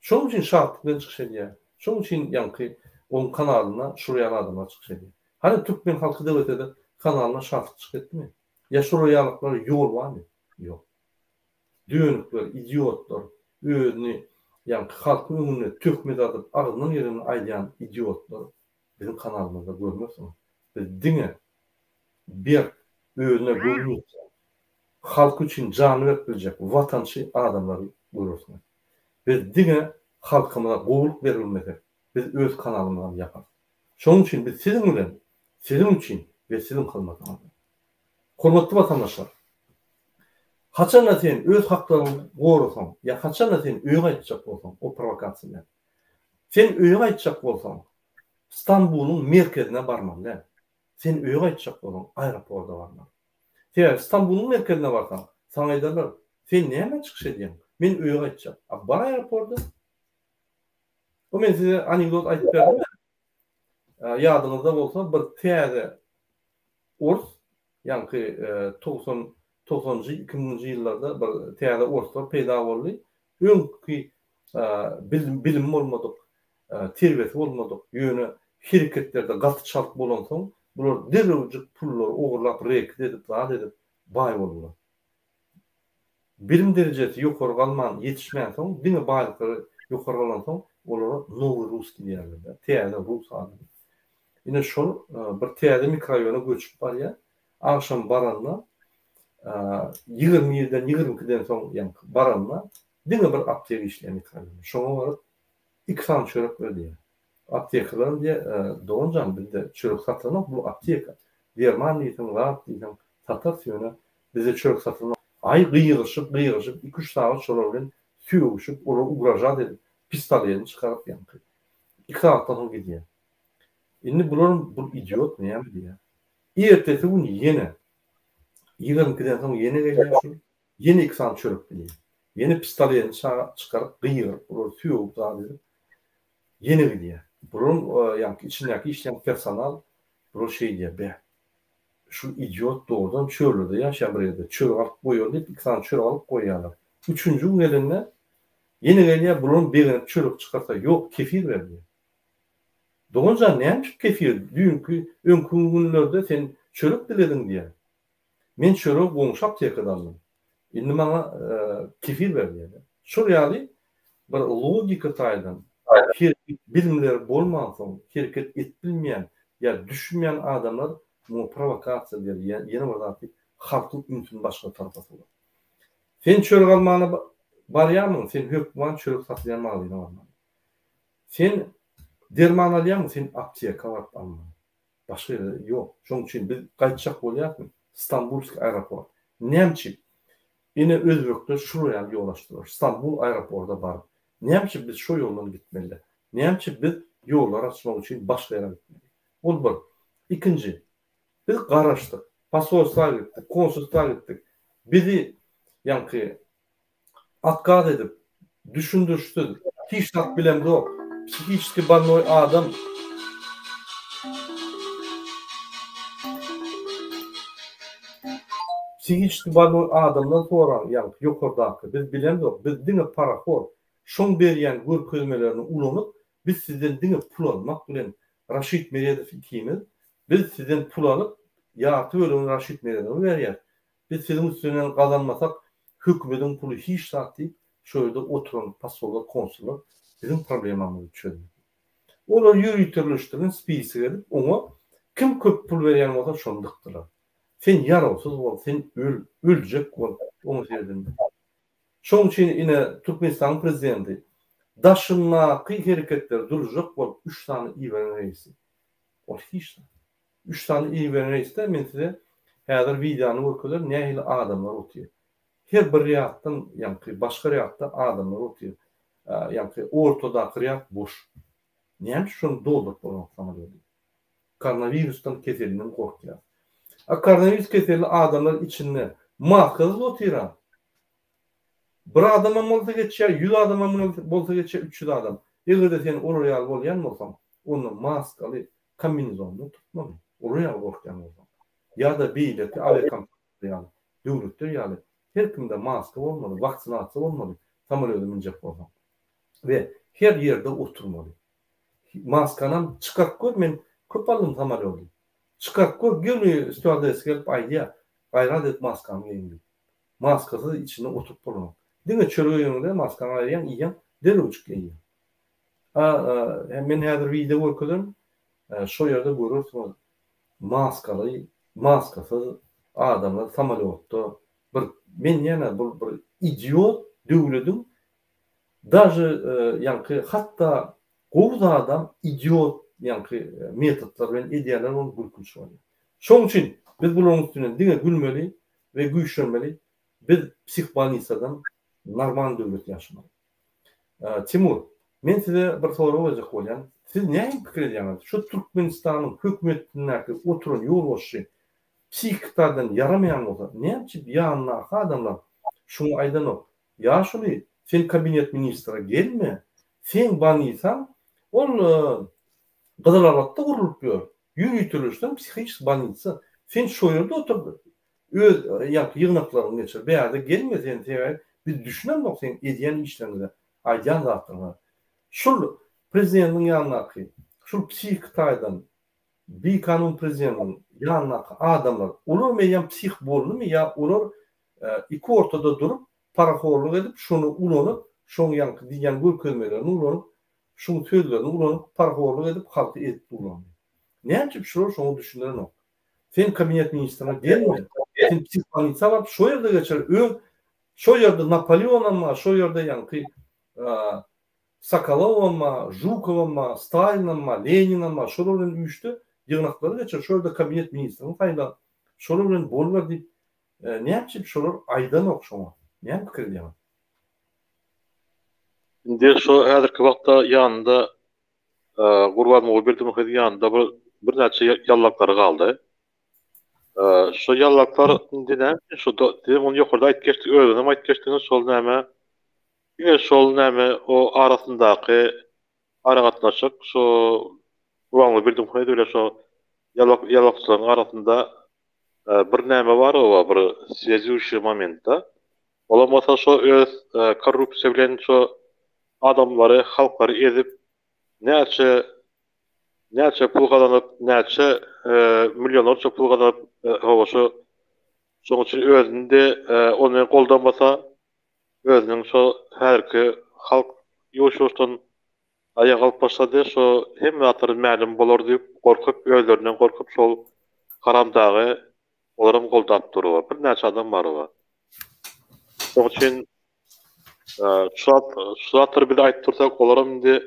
Şol için şartlıktan çıkış ediyor. Şol için yankı onun kanalına şuraya adamlar çıkış ediyor. Hani Türkmen halkı devleti de kanalına şartlık çık etti mi? Ya şurayalıkları yol var mı? Yok. Dönükler, idiotlar, özünü yankı halkın önüne töhmet atıp ağzından yerini aydayan idiotlar bizim kanalımızda görmüyorsunuz. Biz dine bir özüne görmüyorsa halk için canı verebilecek vatandaşı adamları görürsünüz. Biz dine halkımıza kovuluk verilmedi. Biz öz kanalımızdan yaparız. Şunun için biz sizin için ve sizin kılmaktan. Hormatly vatandaşlar, haçan sen öz haklarını korusan, ya haçan sen öýe aýtjak bolsaň, o provokasiýa. Sen öýe aýtjak bolsaň, İstanbul'un merkezine barman, ne? Sen öýe aýtjak bolsaň, aeroporda barman. Sen İstanbul'un merkezine barsan, sana aýdarlar, sen näme çykyş edýän? Men öýe aýtjak. Bar aeroporda. O men size anekdot aýtyp berdim. Ýadynızda bolsa bir täze urs, yankı 90-njy 2000-njy ýyllarda bir täze urslar peýda boldy. Öňki bilim bolmadyk, terbiýet bolmadyk, ýöne hereketlerde gatçalyk bolan soň bular derewjik pullar ogurlap reket edip, baý boldular. Bilim derecesi ýokary galman, ýetişmän soň, dine baýlyklary ýokary galan soň, olara nowy ruski diýerler. Täze rus adamy. Yine şol bir täze mikroraýona göçüp barýar. Akşam baranla 20-den 22-den soň ýa baranla dine bir apteka işleýän mikroraýon. Şoňa baryp 2 san çörek berdi. Aptekalar diye doňjan bizde çörek satýan bu apteka. German diýsen, Lat diýsen satar ýöne bize çörek satýan. Ay gyýyşyp 2-3 saat şolar bilen süýüşüp, olar ugraja edip pistoletini çykaryp ýanky. 2 saatdan soň gidýär. Indi buların bu idiot ne yaptı ya? Ertesi gün yine 22'den sonra yine gelýär. Yine 2 saat çörek bilýär. Yine pistoletini çıkarıp gıyırıp, bular süýüp da edip yine bilýär. Buların yani içindeki işleyen personal bu şey diye be. Şu idiot doğrudan çölde yaşayan bir yerde çörek alıp koyuyor deyip 2 saat çörek alıp koyuyorlar. Üçüncü gün eline yeni geliyor bunun beğenip çörük çıkarsa yok kefir vermiyor. Doğunca neymiş kefir? Dünkü önkü günlerde sen çörük diledin diye. Men çörük boğuşap diye kadardım. Şimdi bana kefir vermiyor. Şurayali bir logika taydan hareket bilimleri bolmansın, hareket etbilmeyen ya düşünmeyen adamlar bu provokasiya diye yeni bir zatı halkın üntünün başka tarafa solar. Sen çörük almağına var ya mı? Sen hükman çörük satlayan malıyla var mı? Sen derman alayan mı? Sen aptiyaka var mı? Başka yerde yok. Şunun için biz kaçacak oluyor mu? İstanbulski aeroport. Nemçik. Yine Özbek'te şuraya yol açtılar. İstanbul aeroporda var. Nemçik biz şu yoldan gitmeli. Nemçik biz yollar açmak için başka yere gitmeli. O bir. İkinci. Biz karıştık. Pasolosluğa gittik. Konsolosluğa gittik. Bizi yankı atkaz edip düşündürüştü. Hiç tat bilen de o. Hiç ki bana adam hiç ki bana adamdan sonra yankı yok orada. Biz bilen de o. Biz dine para hor. Şon beriyen gör kölmelerini ulanıp biz sizden dine pul almak bilen Raşit Meredov ikimiz biz sizden pul alıp yaratı ölümün Raşit Meredov'u veriyer. Biz sizin üstünden kazanmasak hükümetin pulu hiç tat deyip şöyle oturun pasola konsola bizim problemamızı çözün. Olar yürütülüştürün spisi gelip ona kim köp pul veren olsa şonduktılar. Sen yaralsız ol, sen ölecek ol. Onu söyledim. Şoň için yine Türkmenistan prezidenti daşınma kıyık hareketler duracak ol. 3 tane İvan reisi. O hiç. 3 tane İvan reisi de men size häzir videony görkezler nähili adamlar otuyor. Her bir riyattan yankı başka riyatta adamlar otuyor. Yankı ortada riyat boş. Näme şonu doldurup bolmaktan öldü. Koronavirusdan keselinden korkuyor. Koronavirus keseli adamlar içinde maskasız otuyor. Bir adamın bolsa geçer, 100 adamın bolsa geçer, 300 adam. Eger sen oraya bolyan bolsam, onu maskalı kombinezonlu tutmalı. Oraya korkyan bolsam. Ya da beýleki aviakompaniýa, döwletler ýaly her kimde maska bolmaly, vaksinasiýa bolmaly, samolýota minjek bolsam. Ve her yerde oturmalı. Maskanam çıkart koy, men köp aldım samolýoty. Çıkart koy, gönü stewardess gelip aýdýa, gayrat et maskamı giyin. Maskasız içine oturup bolmaly. Dine çörüğünde maskanı ayıyan iyan deli uçuk giyin. Men häzir video görkezem, şo ýerde görürsüňiz. Maskasız adamlar samolýotda bir men ýene bir idiot döwletin даже yankı hatta gowuz adam idiot yankı metodlar bilen ideýalar onu gürkünç bolýar. Şoň üçin biz buların üstüne dine gülmeli ve güýçlenmeli. Biz psihbanisadan normal döwlet ýaşamaly. Timur, men size bir soru bolajak bolýan. Siz näme pikir edýäňiz? Şu Türkmenistanyň hökümetindäki oturan ýolbaşçy psihiktardan yaramayan bolsa, näçe ýanyna adamlar şunu aýdanok. Ya şuly, sen kabinet ministri gelme. Sen banysan, ol Gyzylarbatda gurulyp ýör. Ýürütülüşden psihik banysa. Sen şu ýerde otur. Öz ýygnaklaryny geçir. Beýerde gelme sen sebäp biz düşünenok sen edýän işlerinde aýdan zatlar. Şul prezidentiň ýanyna şul psihiktardan bir kanun prezidentiň ýanyna adamlar olar meýan psih bolmaly ýa olar iki ortada durup paraxorluk edip şunu ulanyp şoň ýanky diýen görkezmelerini ulanyp şunu sözlerini ulanyp paraxorluk edip halky edip ulanyp. Näçe şol şonu düşünýän ok. Sen kabinet ministrine gelme. Sen psihpanitsa bap şo ýerde geçer. Şo ýerde Napoleonma, şo ýerde ýanky Sokolowma, Zhukovma, Stalinma, Leninma şolaryň üýçde ýygnaklary geçer. Şo ýerde kabinet ministrine taýlan. Şolar bilen bollar diýip näçe şolar aýdan ok şoňa. Näme pikir edýäň? Indi şu häzirki wagtda ýanynda Gurbanmoğlu Berdimuhamedov ýanynda bir näçe ýallaklar galdy. Şu ýallaklar indi näme? Şu diýip onu ýokarda aýtyp geçdik, özüne aýtyp geçdiňiz şol näme? Ýene şol näme o arasyndaky aragatnaşyk şu Gurbanmoğlu Berdimuhamedov ile şu ýallakçylaryň arasynda bir näme bar o bir sezýüşi momentda. Olamasa şu öz korrupsiya bilen şu adamları, halkları ezip näçe pul kazanıp, näçe milyonlarça pul kazanıp hoşu şoň üçin özünde onu goldanmasa özüniň şu herki halk ýoşuşdan aýak alyp başlady, şu hemme atary ma'lum bolar diýip gorkup, özlerinden gorkup şol haramdagy olaram goldap durýar. Bir näçe adam bar o. Şoň üçin şu atary bir aýdyp dursak olaram indi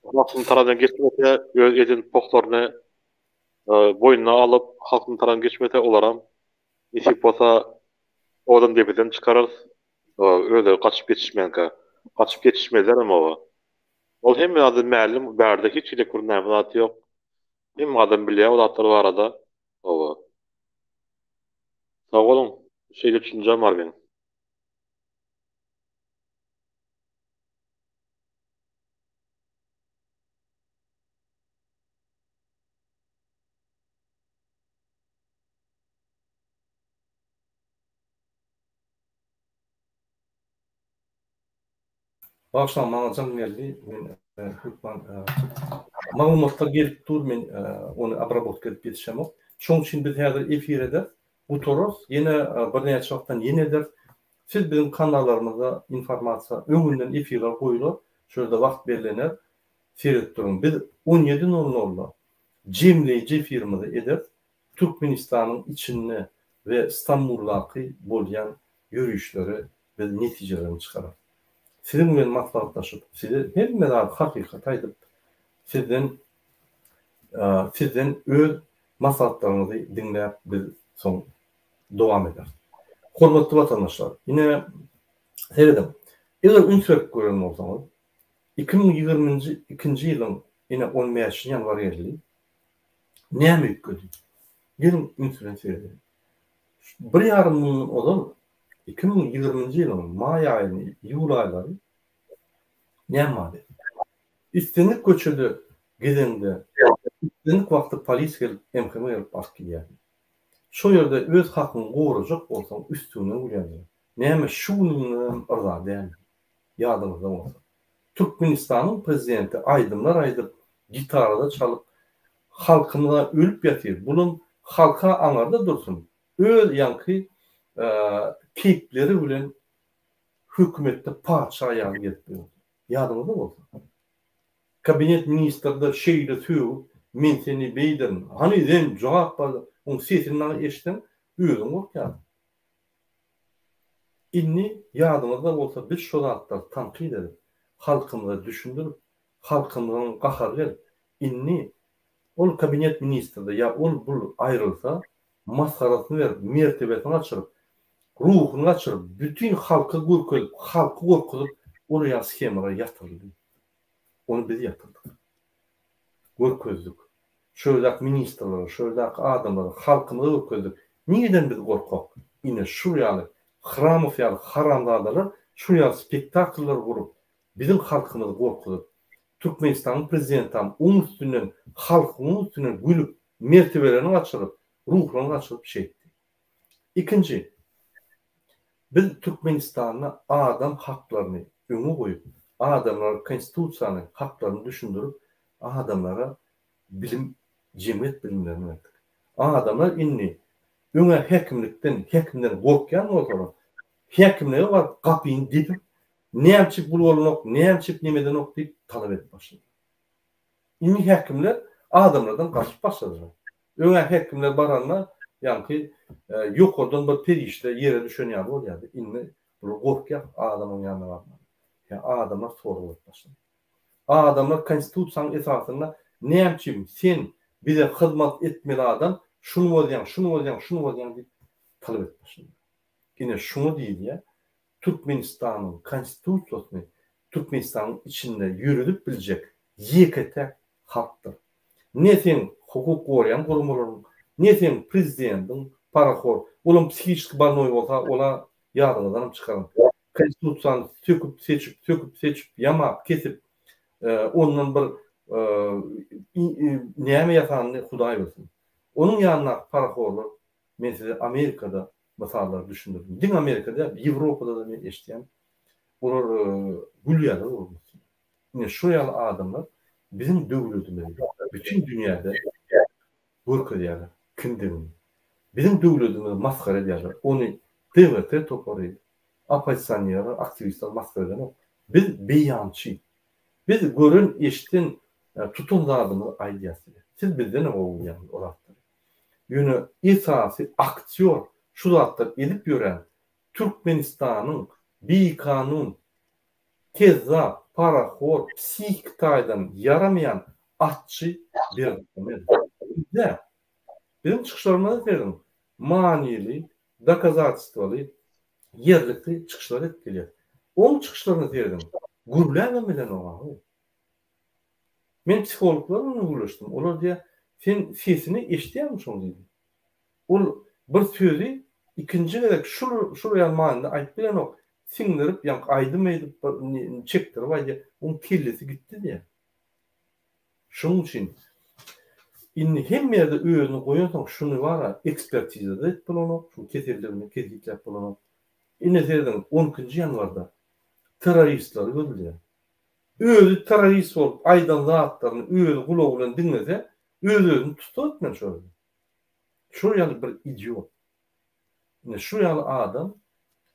halkyň taradan geçmese, öz edin poklaryny boynuna alıp halkyň taradan geçmese olaram nisip bolsa odan debeden çıkarar. Öyle kaçıp geçişmeyenka. Kaçıp geçişmezler ama o. Ol hem adam ma'lum barda hiç ile kurnavlat yok. Hem adam biliyor o atlar var arada. O. Sağ olun. Şeyle düşüncem var benim. Başlan maňa geldi. Men hukman maglumatlar gelip dur, men onu abrabotka edip geçişem ok. Şoň üçin biz häzir efirde bu toros ýene bir näçe wagtdan ýenedir. Siz bizim kanallarymyzda informasiýa öňünden efirler goýular. Şurada wagt berilenler. Seyredip durun. Biz 17:00'da jemleýici efirimizi edip Türkmenistanyň içinde ve İstanbul'daki bolýan ýürüýüşleri biz netijelerini çıkarar. Sizin bilen maslahatlaşıp, size hemme hakikat aýdyp, sizden öz maslahatlaryňyzy dinläp biz soň dowam eder. Hormatly vatandaşlar, ýine seyredin. Eger ünsürek gören bolsaňyz, 2022-nji ýylyň ýene 15 ýanwar geldi. Näme ýükedi? Gelin ünsüren seyredin. Bir ýarym ýyl olam 2020-nji ýylyň may aýyny, ýul aýlary näme bady? Üstünlük göçüldü gezende. Üstünlük wagty polis gelip, MHM gelip bakyp ýerdi. Şo ýerde öz hakyny gowrajak bolsaň üstüne gelýär. Näme şunyň arza däl. Ýadyňyzda bolsa. Türkmenistanyň prezidenti aýdymlar aýdyp, gitarada çalyp, halkyna ölüp ýatyr. Bunun halka aňarda dursun. Öz ýanky keypleri bilen hökümetde paça ýaly gelip. Ýadyňyzda bolsa. Kabinet ministrde şeýle tüýüp, men seni beýdim. Hani sen jogap berdi. Oň sesini eşitdim, özüň gorkýar. Inni ýadyňyzda bolsa biz şo zatlar tanqid edip, halkymyza düşündirip, halkymyň gahary inni ol kabinet ministrde ýa ol bul aýrylsa, maskarasyny berip, mertebesini açyryp, ruhuny açyryp, bütün halky görkezip, halky gorkutup, oraya skemara yatırıldı. Onu biz yatırdık. Görkezdik. Şöyle ministrler, şöyle adamlar, halkımızı görkezdik. Niýeden biz gorkak? Ine şu ýaly Hramow ýaly haramdarlar şu ýaly spektakllar gurup, bizim halkymyzy gorkutup, Türkmenistanyň prezidentam oň üstünden, halkyň üstünden gülüp, mertebelerini açyryp, ruhlaryny açyryp şeýdi. İkinci, biz Türkmenistanyň adam haklaryny öňe goýup, adamlar konstitusiýanyň haklaryny düşündirip, adamlara bilim, jemgyýet bilimlerini verdik. Adamlar inni öňe hekimlikden gorkýan bolsalar, hekimlere bar gapyny dipip, näçe bul bolanok, näçe nemeden ok diýip talap edip başlady. Inni hekimler adamlardan gaçyp başladylar. Öňe hekimler baranlar, ýanky ýokurdan bir perişde ýere düşen ýaly bolýardy. Inni bu gorkýar adamyň ýanyna barmady. Ya adamlar sorgulayıp başladı. Adamlar konstitusiýanyň esasynda näçe sen bize hyzmat etmeli adam, şunu bolýan diýip talap edip başladı. Ine şunu diýdi ýa, Türkmenistanyň konstitusiýasyny Türkmenistanyň içinde ýürüdip biljek ýekete halkdyr. Ne sen hukuk gorýan gurumlaryň, ne sen prezidentiň paraxor, olam psihik barnoy bolsa, ola ýadyňyzdan çykaryň. Konstitusiýany söküp, ýamak kesip, ondan bir näme ýasanyny Hudaý bilsin. Onun ýanyna paraxorlar, men size Amerikada masallar düşündürdüm. Din Amerika'da, Avrupa'da da men eşitýän. Olar gülýärler bolmuş. Ine şu ýaly adamlar bizim döwletimizi bütün dünýäde görkezýärler. Kimdigini. Bizim döwletimizi maskara edýärler. Ony TVT toplary, opozisiýonlar, aktivistler maskara edýärler. Biz beýançy. Biz görün eşitin tutumlarını aýdýasy. Siz bizden ne bolýan olatdy. Ýöne esasy aktyor şu zatlar edip ýören Türkmenistanyň bi-kanun kezzap, paraxor, psihik taýdan yaramayan atçı bir de benim çıkışlarımda dedim maniyeli, dokazatstvalı, yerlikli çıkışlar etkili. Onun çıkışlarını dedim. Gurlememeden olanı. Men psikologlarla uğraştım. Onlar diye sen sesini eşitýär misin dedi. Ol bir sözü ikinci gerek şuraya manada ayıp bilen o sindirip yank aydım edip çektirip aydı. Onun kellesi gitti diye. Şunun için inni hem yerde öýüni goýansoň şunu wara ekspertiza edip bolany, şu kesellerini keziklep bolany. Ine derdim 10-njy ýanwarda terroristler öldüler. Özü terrorist bolup aýdan zatlaryny özü gulagy bilen dinlese, özüni tutup men şöyle. Şu ýaly bir idiot. Ne şu ýaly adam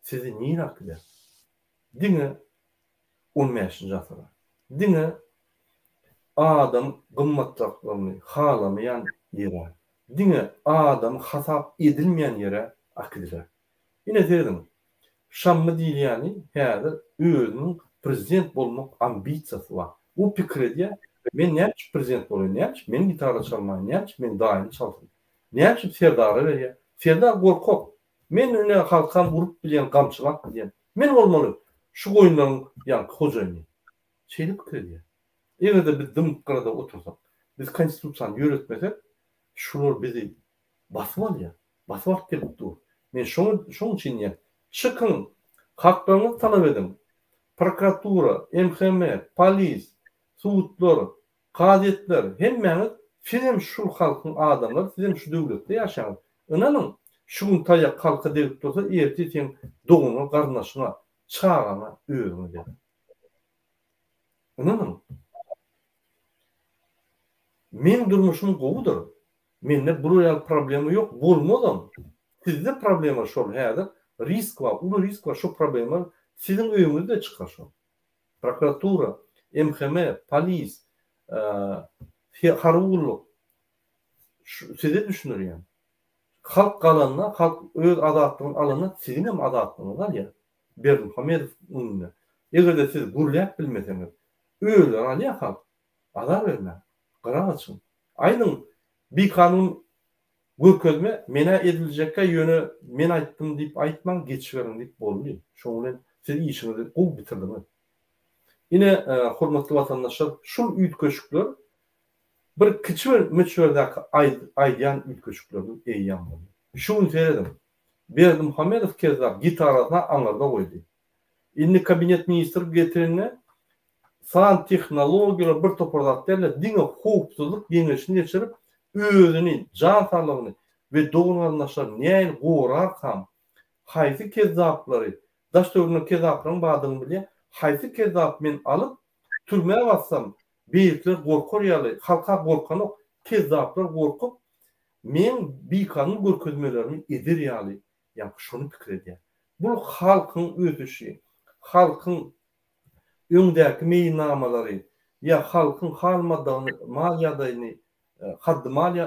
sizi niýe akdyr? Diňe 15-nji asyrda. Diňe adam gymmatlaryny halamayan ýere. Diňe adam hasap edilmeýän ýere akdyr. Ine derdim. Şammy diýýäni häzir özüniň prezident bolmak ambisiýasy bar. Bu pikirde men näçe prezident bolýan, näçe men gitara çalmaýan, näçe men daýym çaldym. Näçe Serdara berýär. Serdar gorkak. Men öne halkam vurup bilen gamçylak diýen. Men bolmaly. Şu goýunlaryň ýa hojaýyny. Şeýle pikirde. Egerde biz dymkyrada otursak, biz konstitusiýany ýöretmesek, şular bizi basyp alýar. Basyp gelipdi. Men şoň üçin ýa çykyn, haklaryňyzy talap edin. Prokuratura, MHM, polis, suwutlar, gazetler hemmäňiz sizem şu halkyň adamlar, sizem şu döwletde ýaşaýan. Inanyň şu taýak halka degip dursa, erti sen doguňa, garnaşyna, çağana öýüňe der. Inanyň. Men durmuşum gowudur. Mende bu ýaly problemi ýok, bolmadym. Sizde problemi şol häzir. Risk var, ulu risk var, şu problemler sizin öýüňizde çıkar şu. Prokuratura, MHM, polis, haruluk, size düşünür yani. Halk kalanına, halk öz adatlığın alanına sizin hem adatlığınız var ya. Berdim Hamedov önüne. Eğer de siz gurlap bilmeseniz, öyle alıyor halk. Ada verme, kara açın. Aynı bir kanun görkezme mena edilecekka ýöne men aýtdym diýip aýtmaň geçiverin diýip boldy. Şoňa siz işinizi gol bitirdiňiz. Ine hormatly watandaşlar, şu üýtgeşikler bir kiçik meçhurdaki aýdýan üýtgeşiklerden eýýan boldy. Şunu söyledim. Berdim Hamedov kezzap gitarasyna aňarda goýdy. Indi kabinet ministri getirine san tehnologiýalar bir toparlatdylar, diňe howpsuzlyk ýeňeşini geçirip özüni, can sağlığını ve doğumlarındaşlar näil gorar ham, haýsy kezzapları, daş döwrüne kezzaplaryň badyny bilýär, haýsy kezzap men alıp türmeye bassam, beýikler gorkar ýaly, halka gorkan ok, kezzaplar gorkup, men bi-kanun görkezmelerimi edir ýaly, ýa şonu pikir edýär. Bu halkyň ötüşi, halkyň öňdäki meýilnamalary, ýa halkyň hal maliyadaýyny haddi maddi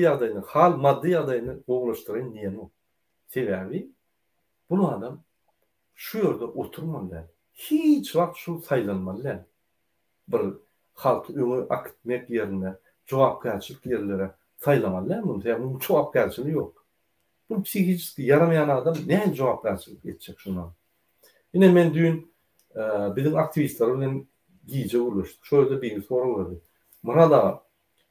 ýagdaýyny, hal maddi ýagdaýyny gowlaşdyryn diýeni. Sebebi bu adam şu ýerde oturmaly. Hiç wagt şu saýlanmaly. Bir halk öňe akitmek ýerine, jogapkärçilik ýerlere saýlamaly. Bunun jogapkärçiligi ýok. Bu psihiki yaramayan adam näme jogapkärçilik etjek şuna? Ine men dün bizim aktivistler bilen giýje ulaşdyk. Şöyle bir soru berdi. Mana da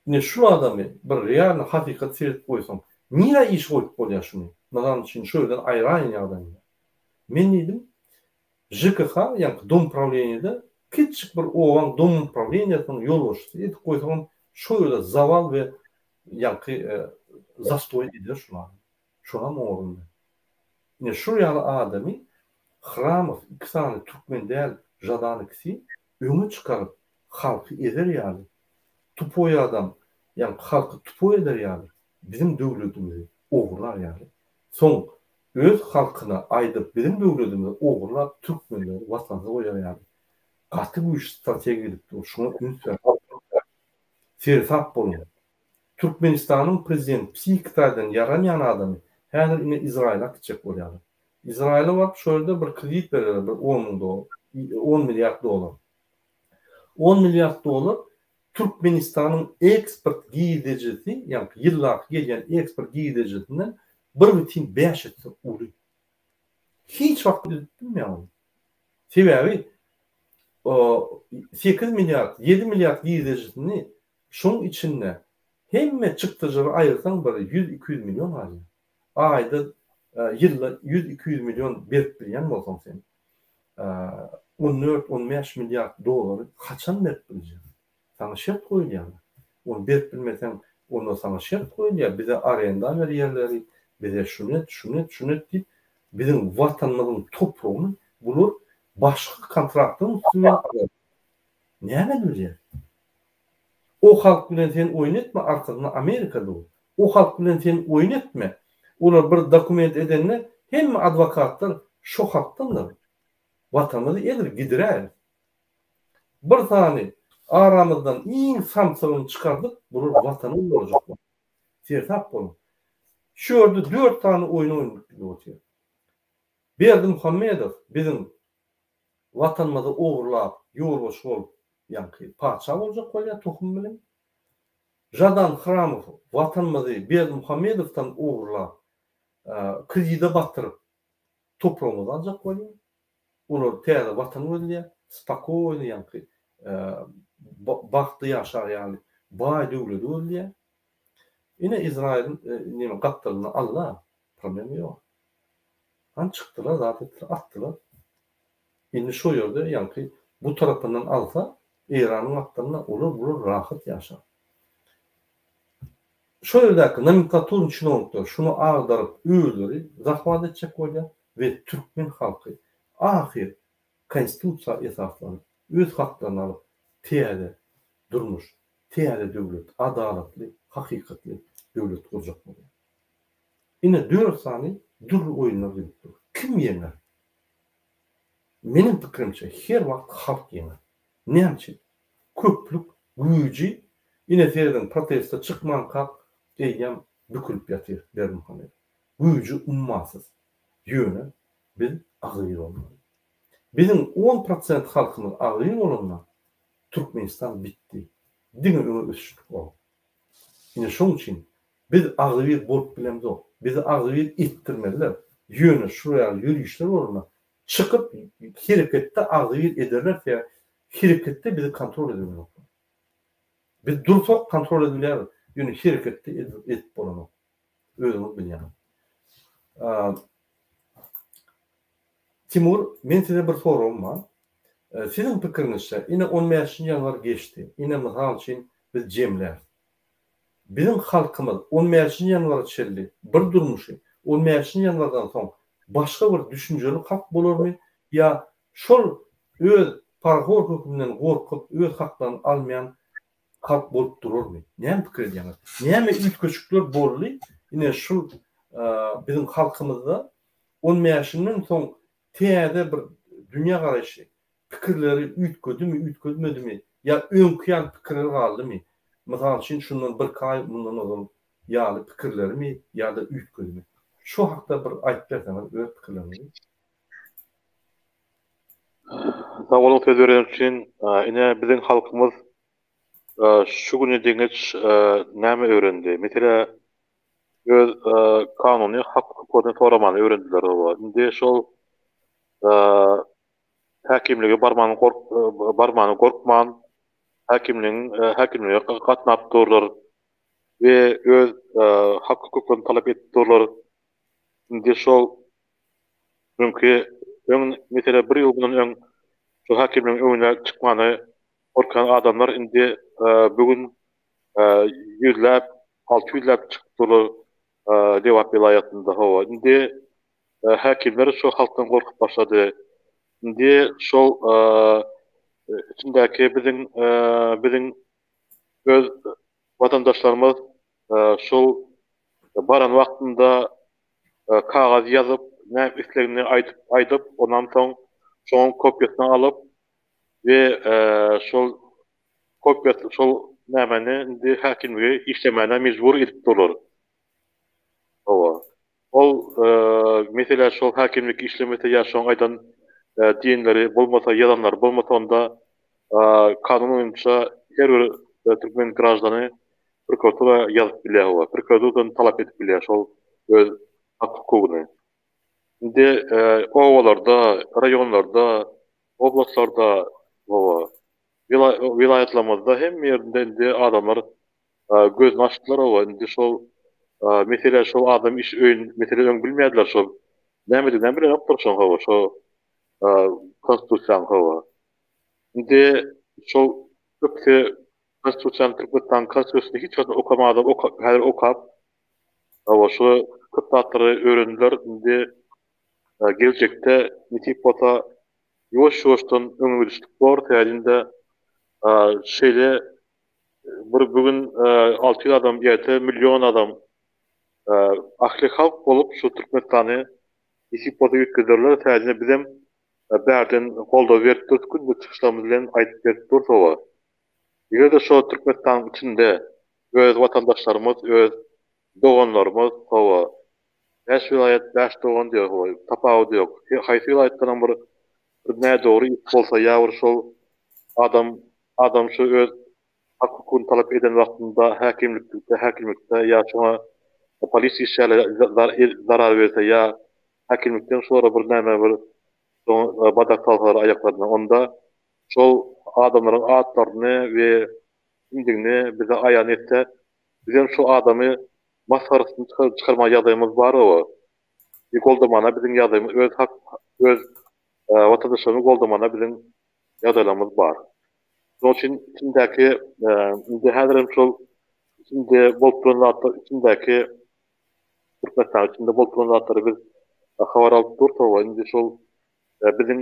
ne şu adamy bir real hakykat seredip goýsaň, niýe iş goýup bolýar şunu? Maňa üçin şöyle aýran ýagdaý. Men diýdim, ЖКХ, ýa-ni dom upravleniýede kiçik bir owan dom upravleniýasyny ýol başdy. Edip goýsaň şöyle zaval ve yankı zastoy ediyor şuna. Şuna mı orunda? Yine şuraya adamı Hramov iki tane Türkmen değil Jadanı kisi öňe çıkarıp halkı eder yani. Tupoy adam yani halkı tupoy eder yani. Bizim döwletimizi oğurlar yani. Son öz halkına aydıp bizim döwletimizi oğurlar Türkmenleri vatandaşı koyar yani. Gaty bu iş strategiydi. Şuna ünsür. Serfak bolun. Türkmenistan'ın prezidenti psikiktadan yaramayan adamı her ine İsrail'e gidecek bolýar. İsrail'e bak şöyle bir kredit verirler 10 milyar dolar. 10 milyar dolar Türkmenistan'ın eksport gideceti yani yıllar gelen eksport gidecetinden 1,5 etsi uly. Hiç vakit ettim ya. Sebebi o 8 milyar 7 milyar gidecetini şunun içinde hemme çıktıcıları ayırsan böyle 100-200 milyon alıyor. Ayda yılda 100-200 milyon berip bilýän bolsam sen 14-15 milyar doları kaçan berip biljek? Sana şert koyulýar. Onu berip bilmesen onda sana şert koyulýar. Bize arenda ver yerleri, bize şunu deyip bizim vatanımızın toprağını bulur başka kontraktın üstüne alır. Näme bilýär? O halk bilen sen oynatma arkasında Amerika'da o halk bilen sen oynatma. Olar bir dokument edenler hem advokatlar şu haktanlar. Vatanını edir gidirer. Bir tane aramızdan iň samsagını çıkardık, bulur vatanı olacak. Sertap bolun. Şurada 4 tane oyun oynadık gibi oturuyor. Berdi Muhammedov bizim vatanımızı oğurlap, yolbaşı olup yankı paça olacak bolýar tohum bilen. Jadan Hramov vatanımızı Berdi Muhammedov'tan oğurlap krizide batırıp toprağımızı alacak bolýar. Olar täze vatan bolýar, spakoýny yankı bakty ýaşar ýaly baý döwlet bolýar. Ine İsrail'in nime gatlaryny Allah problem ýok. Han çykdylar, zat atdylar. Indi şu ýerde yankı bu tarapyndan alsa Iranyň atlaryna olur rahat ýaşar. Şu ýerdäki nomenklaturyň çynownikler şunu agdaryp öýleri zahmat etjek bolýar we türkmen halky ahir konstitusiya esaslanyp öz haklaryny alyp täze durmuş, täze döwlet, adalatly, hakykatly döwlet kurjak bolýar. Ine 4 sany dur oýunlar bolýar. Kim ýeňer? Menin pikirimçe her wagt halk ýeňer. Näçe? Köplük, güýji, ine terden protesta çykman kap eýem bükülüp ýatyr Berdi Muhammed. Güýji ummasız. Ýöne biz agyr bolmaly. Bizim 10% halkymyz agyr bolanlar Türkmenistan bitdi. Diňe öňe ösüşdik bol. Ine şoň üçin biz agyr bolup bilemdi o. Bizi agyr etdirmediler. Ýöne şuraya ýürüýüşler bolmaly. Çıkıp harekette agyr ederler ya harekette bizi kontrol edilmeli. Biz dursak kontrol edilýär. Ýöne harekette edip bolany. Özüňiz bilýän. Timur, men size bir sorum var. Sizin pikiriňizçe, ine 15-nji ýanwar geçdi. Ine mysal üçin biz jemler. Bizim halkymyz 15-nji ýanwar çeldi. Bir durmuşy 15-nji ýanwardan soň başga bir düşünjeli hak bolarmy? Ya şol öz parhor hökmünden gorkup öz haklaryny almayan halk bolup dururmy? Näme pikir edýäňiz? Näme ütköçükler boldy? Ine şu bizim halkymyzda 15-njinden soň täze bir dünýä garaşy, pikirleri ütködmedimi? Ya öňküýän pikirler galdymy? Mysal üçin şundan bir kay bundan oğlum ýaly pikirlerimi ýa-da ütködmi? Şu hakda bir aýdyp berseňiz öz pikirlerinizi. Sağ olun sözleriniz için. Ine bizim halkımız şu güne deňeç näme öğrendi? Mesela öz kanuny hak hukukyny soramany öğrendiler o. Indi şol hakimlige barmany gorkman, hakimlige gatnap durlar we öz hak hukukyny talap edip durlar. Indi şol mesela bir ýol bilen şu hakimliň öňüne çykmany orkan adamlar indi bugün yüzläp, 600läp çykdylar Dewap vilayatynda hawa. Indi häkimler şu halkdan gorkup başlady. Indi şol içindäki biziň öz vatandaşlarymız şol baran wagtynda kagaz ýazyp, näme islegini aýdyp, ondan soň şoň kopýasyny alyp we şol kopýasy şol nämeni indi häkimlige işlemene mejbur edip durlar. Owa. Ol mesela şol häkimlik işlemete ýa-şoň aýdan diýenleri bolmasa, ýalanlar bolmasa onda kanun boýunça her bir türkmen grajdany prokuratura ýazyp bilýär we prokuraturadan talap edip bilýär şol öz hak hukugyny. Indi owalarda, raýonlarda, oblastlarda owa vilayatlamazda hem ýerde indi adamlar gözüni açdylar owa. Indi şol mesela şol adam iş öýün mesela öň bilmeýärler şol. Näme bilen opdur şol hawa şo konstitusiýany hawa. Indi şol köpse konstitusiýany Türkmenistan konstitusiýasyny hiç wagt okamady, häzir okap. Hawa şo köp tatlary öğrendiler. Indi gelecekte nitip bota ýoş-ýoşdan öňüne düşdik bor täzinde şeýle bugün 600 adam ýete milyon adam ahli halk bolup şu Türkmenistany nitip bota ýetkizdiler. Täzinde bizim bärden golda berip durýar, günde çykyşlarymyz bilen aýdyp berip durýar. Ýa-da şo Türkmenistan içinde öz vatandaşlarymız, öz doganlarymız hawa beş vilayet, beş dogan diýär hawa, tapawdy ýok. Haýsy vilayatdan bir näme dogry bolsa ýa-bir şol adam şu öz hak hukukyny talap eden wagtynda häkimlikde ýa şoňa polis işleri zarar berse ýa häkimlikden sonra bir näme bir badak talgary aýaklaryna onda şol adamlaryň atlaryny we kimdigini bize aýan etse bizim şu adamy masgarasyny çykarma ýagdaýymyz bar o. Goldamana biziň ýagdaýymyz öz vatandaşlaryny goldamana biziň ýagdaýlarymyz bar. Şoň üçin içindäki indi häzirim şol içinde bolup duran zatlar içindäki Türkmenistan içinde bolup duran zatlary biz habar alyp durýar. Indi şol biziň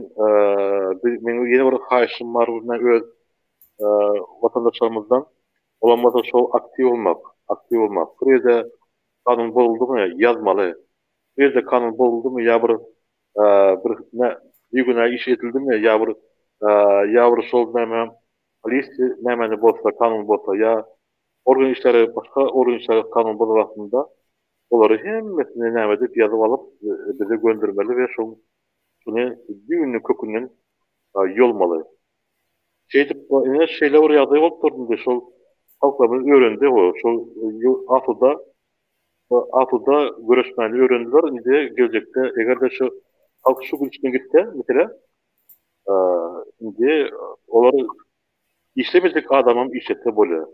meniň ýene bir haýyşym bar, öz vatandaşlarymyzdan olamasa şol aktiv olmak. Birde kanun boldumy ýazmaly. Birde kanun boldumy ýa bir ýügüne iş edildimi ýa bir şol näme polisi nämeni bolsa kanun bolsa ýa organ işleri başga organ işleri kanun bolýarynda olary hemmesini näme edip ýazyp alyp bize göndermeli we şunu düýünü kökünden ýolmaly. Şeýdip ine şeýle bir ýagdaý bolup durdy şol halklarymyz öğrendi o. Şol Atıda görüşmeni öğrendiler. Indi gelecekte eğer de şu halk şu güçüne gitti mesela indi oları işlemeyecek adamım işletse böyle.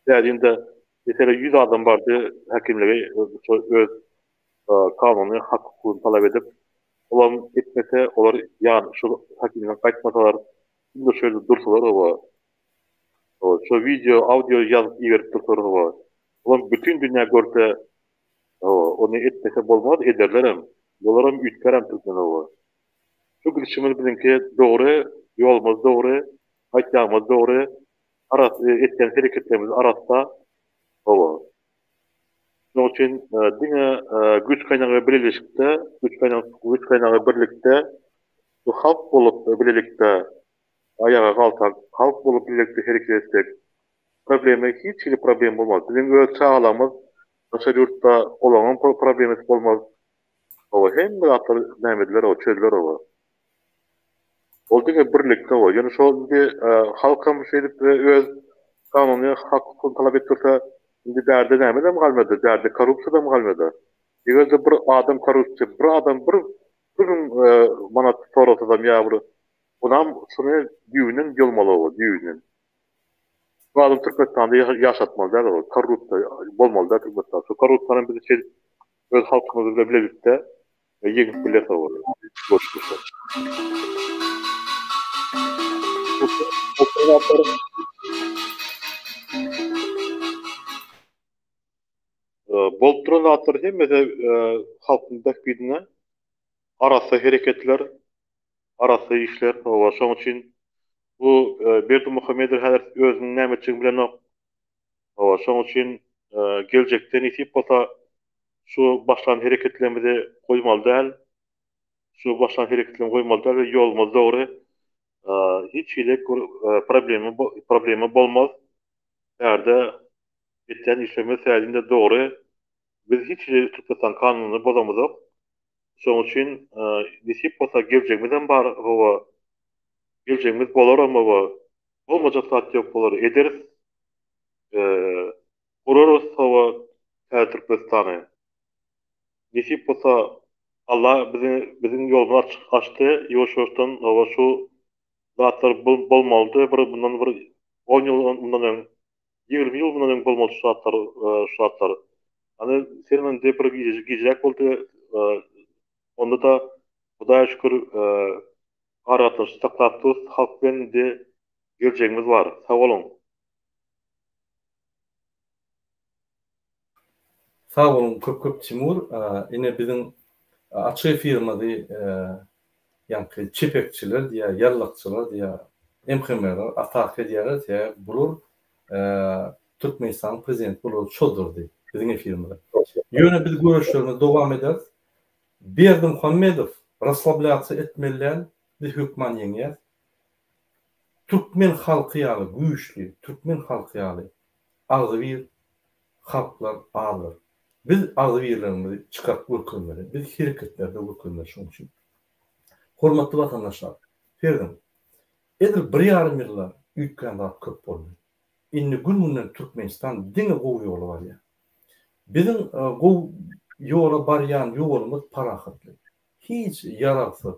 Dediğinde mesela 100 adam vardı hakimlere öz kanunu hak hukukunu talep edip olan etmese olar yani şu hakimden kaçmasalar şimdi şöyle dursalar o şu video audio yazıp verip dursalar olan bütün dünya görse onu etmese bolmaz ederlerim. Yollarım ütkerem Türkmen o. Şu girişimiz bizimki doğru, yolumuz doğru, hakkımız doğru, etken hareketlerimiz arasında o. Onun için güç kaynağı birleşikte, güç kaynağı birlikte, bu halk bulup birlikte ayağa kalkan, halk bulup birlikte hareket etsek, hiç problem olmaz. Bizim öz çağlamız, Naşar yurtta olanın problemisi olmaz. O hem bir atlar nämediler o çöldüler o. Oldu ki birlikte o. Yani şu halkam şeydip öz kanunu hak hukukunu talep ettirse şimdi derdi nämede mi kalmadı? Derdi korrupsiyada mı kalmadı? Eğer de bir adam korrupsiya, bir adam bir manat sorat adam ya bir onam şunu düğünün yolmalı o düğünün. Bu adam Türkmenistan'da yaşatmaz der o. Korrupsiya bolmalı der Türkmenistan. Şu korrupsiyanın bizi şey öz halkımızla birlikte yegin bilet olur. Boşluklar. bolup duran zatlar hemmede halkyň dakbidine arasa hereketler, arasa işler, şoň üçin bu Berdimuhammedow häzir özüniň näme üçin bilen ok. Şoň üçin geljekde nisip bolsa şu başlan hereketlerimizi goýmaly däl. Şu başlan hereketlerimizi goýmaly däl we ýolumyz dogry. Hiç hile problemi bolmaz. Erde etken işleme sädinde dogry. Biz hiç hile Türkmenistan kanunyny bozamyzok. Şoň üçin nisip bolsa geljegimizden bar gowa geljegimiz bolarmy bu? Bolmajak zat ýok bolar ederiz. Gururuz sowa Türkmenistany. Nisip bolsa Allah bizim ýolumyzy açdy. Ýoşuşdan hawa şu zatlar bolmaly. Bundan bir 10 ýyl bundan 20 ýyl bundan bolmaly şu zatlar. Hani senin de bir gijek boldy. Onda da Hudaýa şükür aratyş taklapdys halk bilen de geljegimiz bar. Sag bolun. Sağ olun köp Timur. Ine bizim açık firmady ýa-ni çepekçiler diýä, ýarlakçylar diýä, MHM'ler atak edýärler diýä, bulur Türkmenistan prezident bulur çodurdy bizim firmada. Ýöne biz görüşlerimiz dowam ederiz. Berdimuhammedow raslablyatsiya etmeliler bir hükman ýeňer. Türkmen halky ýaly güýçli, Türkmen halky ýaly agzybir halklar ağır. Biz agzybirlerimizi çykaryp görkezmeli. Biz hereketlerde görkezmeli şoň üçin. Hormatly vatandaşlar, Ferdim, edir 1,5 ýyllar üýtgen zat köp boldy. Indi gününden Türkmenistan diňe gowy ýoly bar ýa. Bizim gowy ýola barýan ýolumyz parahatly. Hiç yararsız,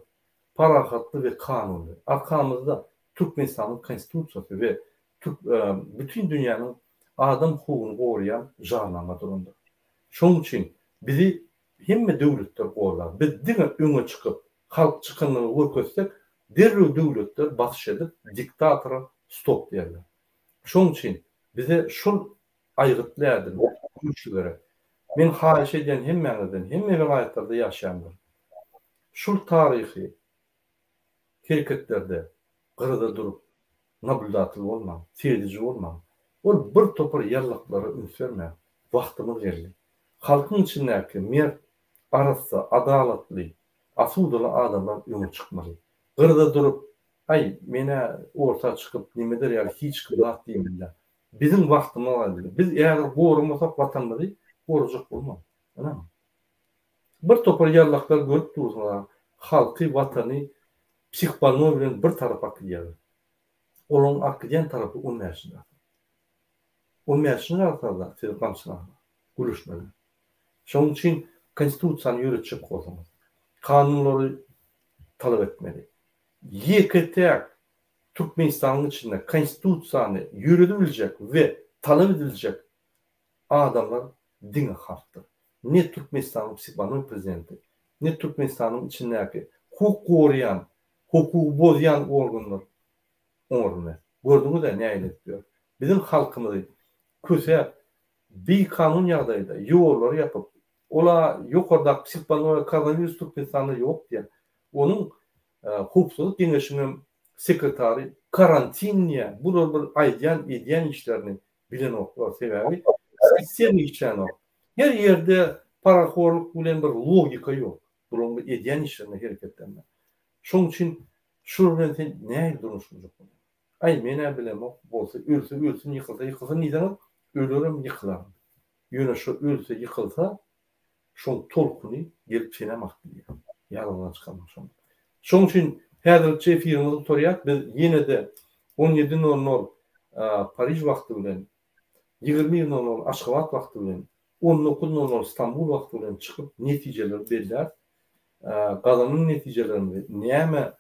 parahatly we kanunly. Arkamyzda Türkmenistanyň konstitusiýasy we bütün dünýäniň adam hukugyny goraýan jarnama durundy. Şoň üçin bizi hemme döwletler gorlar. Biz diňe öňe çykyp halk çykanlygy görkezsek, derrew döwletler baş edip diktatora stop diýerler. Şoň üçin bize şol aýrytlaýardy güýçlere. Men haýyş edýän hemme vilayetlerde ýaşaýanlar. Şol taryhy hereketlerde gyrda durup nabuldatyl bolmaň, seyrediji bolmaň. Ol bir topar ýarlaklara ünsürme, wagtymyz geldi. Halkyň içindäki mer arasy adalatly, asudaly adamlar ýöne çykmaly. Gyrda durup, ay mene orta çykyp nimedir ýa hiç kılat diýmeli. Bizim wagtymyz geldi. Biz eğer goramasak watanymyzy gorajak bolmaz. Anam. Bir topar ýarlaklar görüp dursalar, halky watany psihbanow bilen bir tarapa akýar. Olaň akýan tarapy olmaýar. Olmaýar arasynda tergamçylar, gülüşmeli. Şoň üçin konstitusiýany ýürütjek bolmaly. Kanunlary talap etmeli. Ýeketek Türkmenistanyň içinde konstitusiýany ýürütüljek we talap ediljek adamlar diňe harpdyr. Ne Türkmenistanyň psihbanow prezidenti, ne Türkmenistanyň içindäki hukuk goraýan, hukuky bozýan organlar orny. Gördüňiz de näme diýär? Bizim halkymyzy köse bir kanun ýagdaýynda ýollar ýapyp, ola ýokarda psihbanow koronavirus Türkmenistanda ýok diýär. Onuň hukukçylyk geňeşiniň sekretary karantinniýe bular bir edýän işlerini bilen oklar sebäbi sistem işlerini. Her ýerde paraxorluk bilen bir logika ýok. Bular edýän işlerini hereketlenme. Şoň üçin şu bilen näme duruşmuşok? Ay mene bilen bolsa ölse ýykylsa niýden ölürem ýykylar. Ýöne şu ölse ýykylsa şoň tolkuny gelip çenemak diýär. Ýalňa çykan şoň. Şoň üçin häzirçe firmamyzy torýak, biz ýene de 17:00 Paris wagty bilen 20:00 Aşgabat wagty bilen 19:00 İstanbul wagty bilen çykyp netijeler berler. Gazanyň netijelerini näme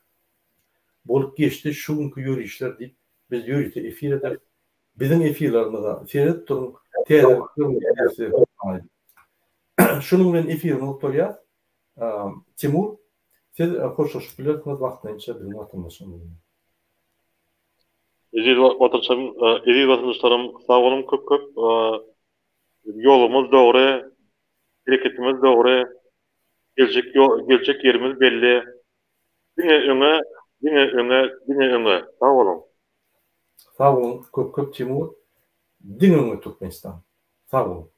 bolup geçti şu günkü ýörüşler diýip biz ýörüşde efir eder. Bizim efirlerimizde seyredip durun. Şunun bilen efirimiz torýar. Timur, siz hoşlaşyp bilersiňiz wagtynça bizim watandaşlarymyz. Vatandaşlarym sag bolun köp ýolumyz dogry, Hareketimiz doğru, gelecek yerimiz belli. Dine öňe. Sağ olun. Sağ olun. Köp Timur. Diňe Türkmenistan. Sağ olun.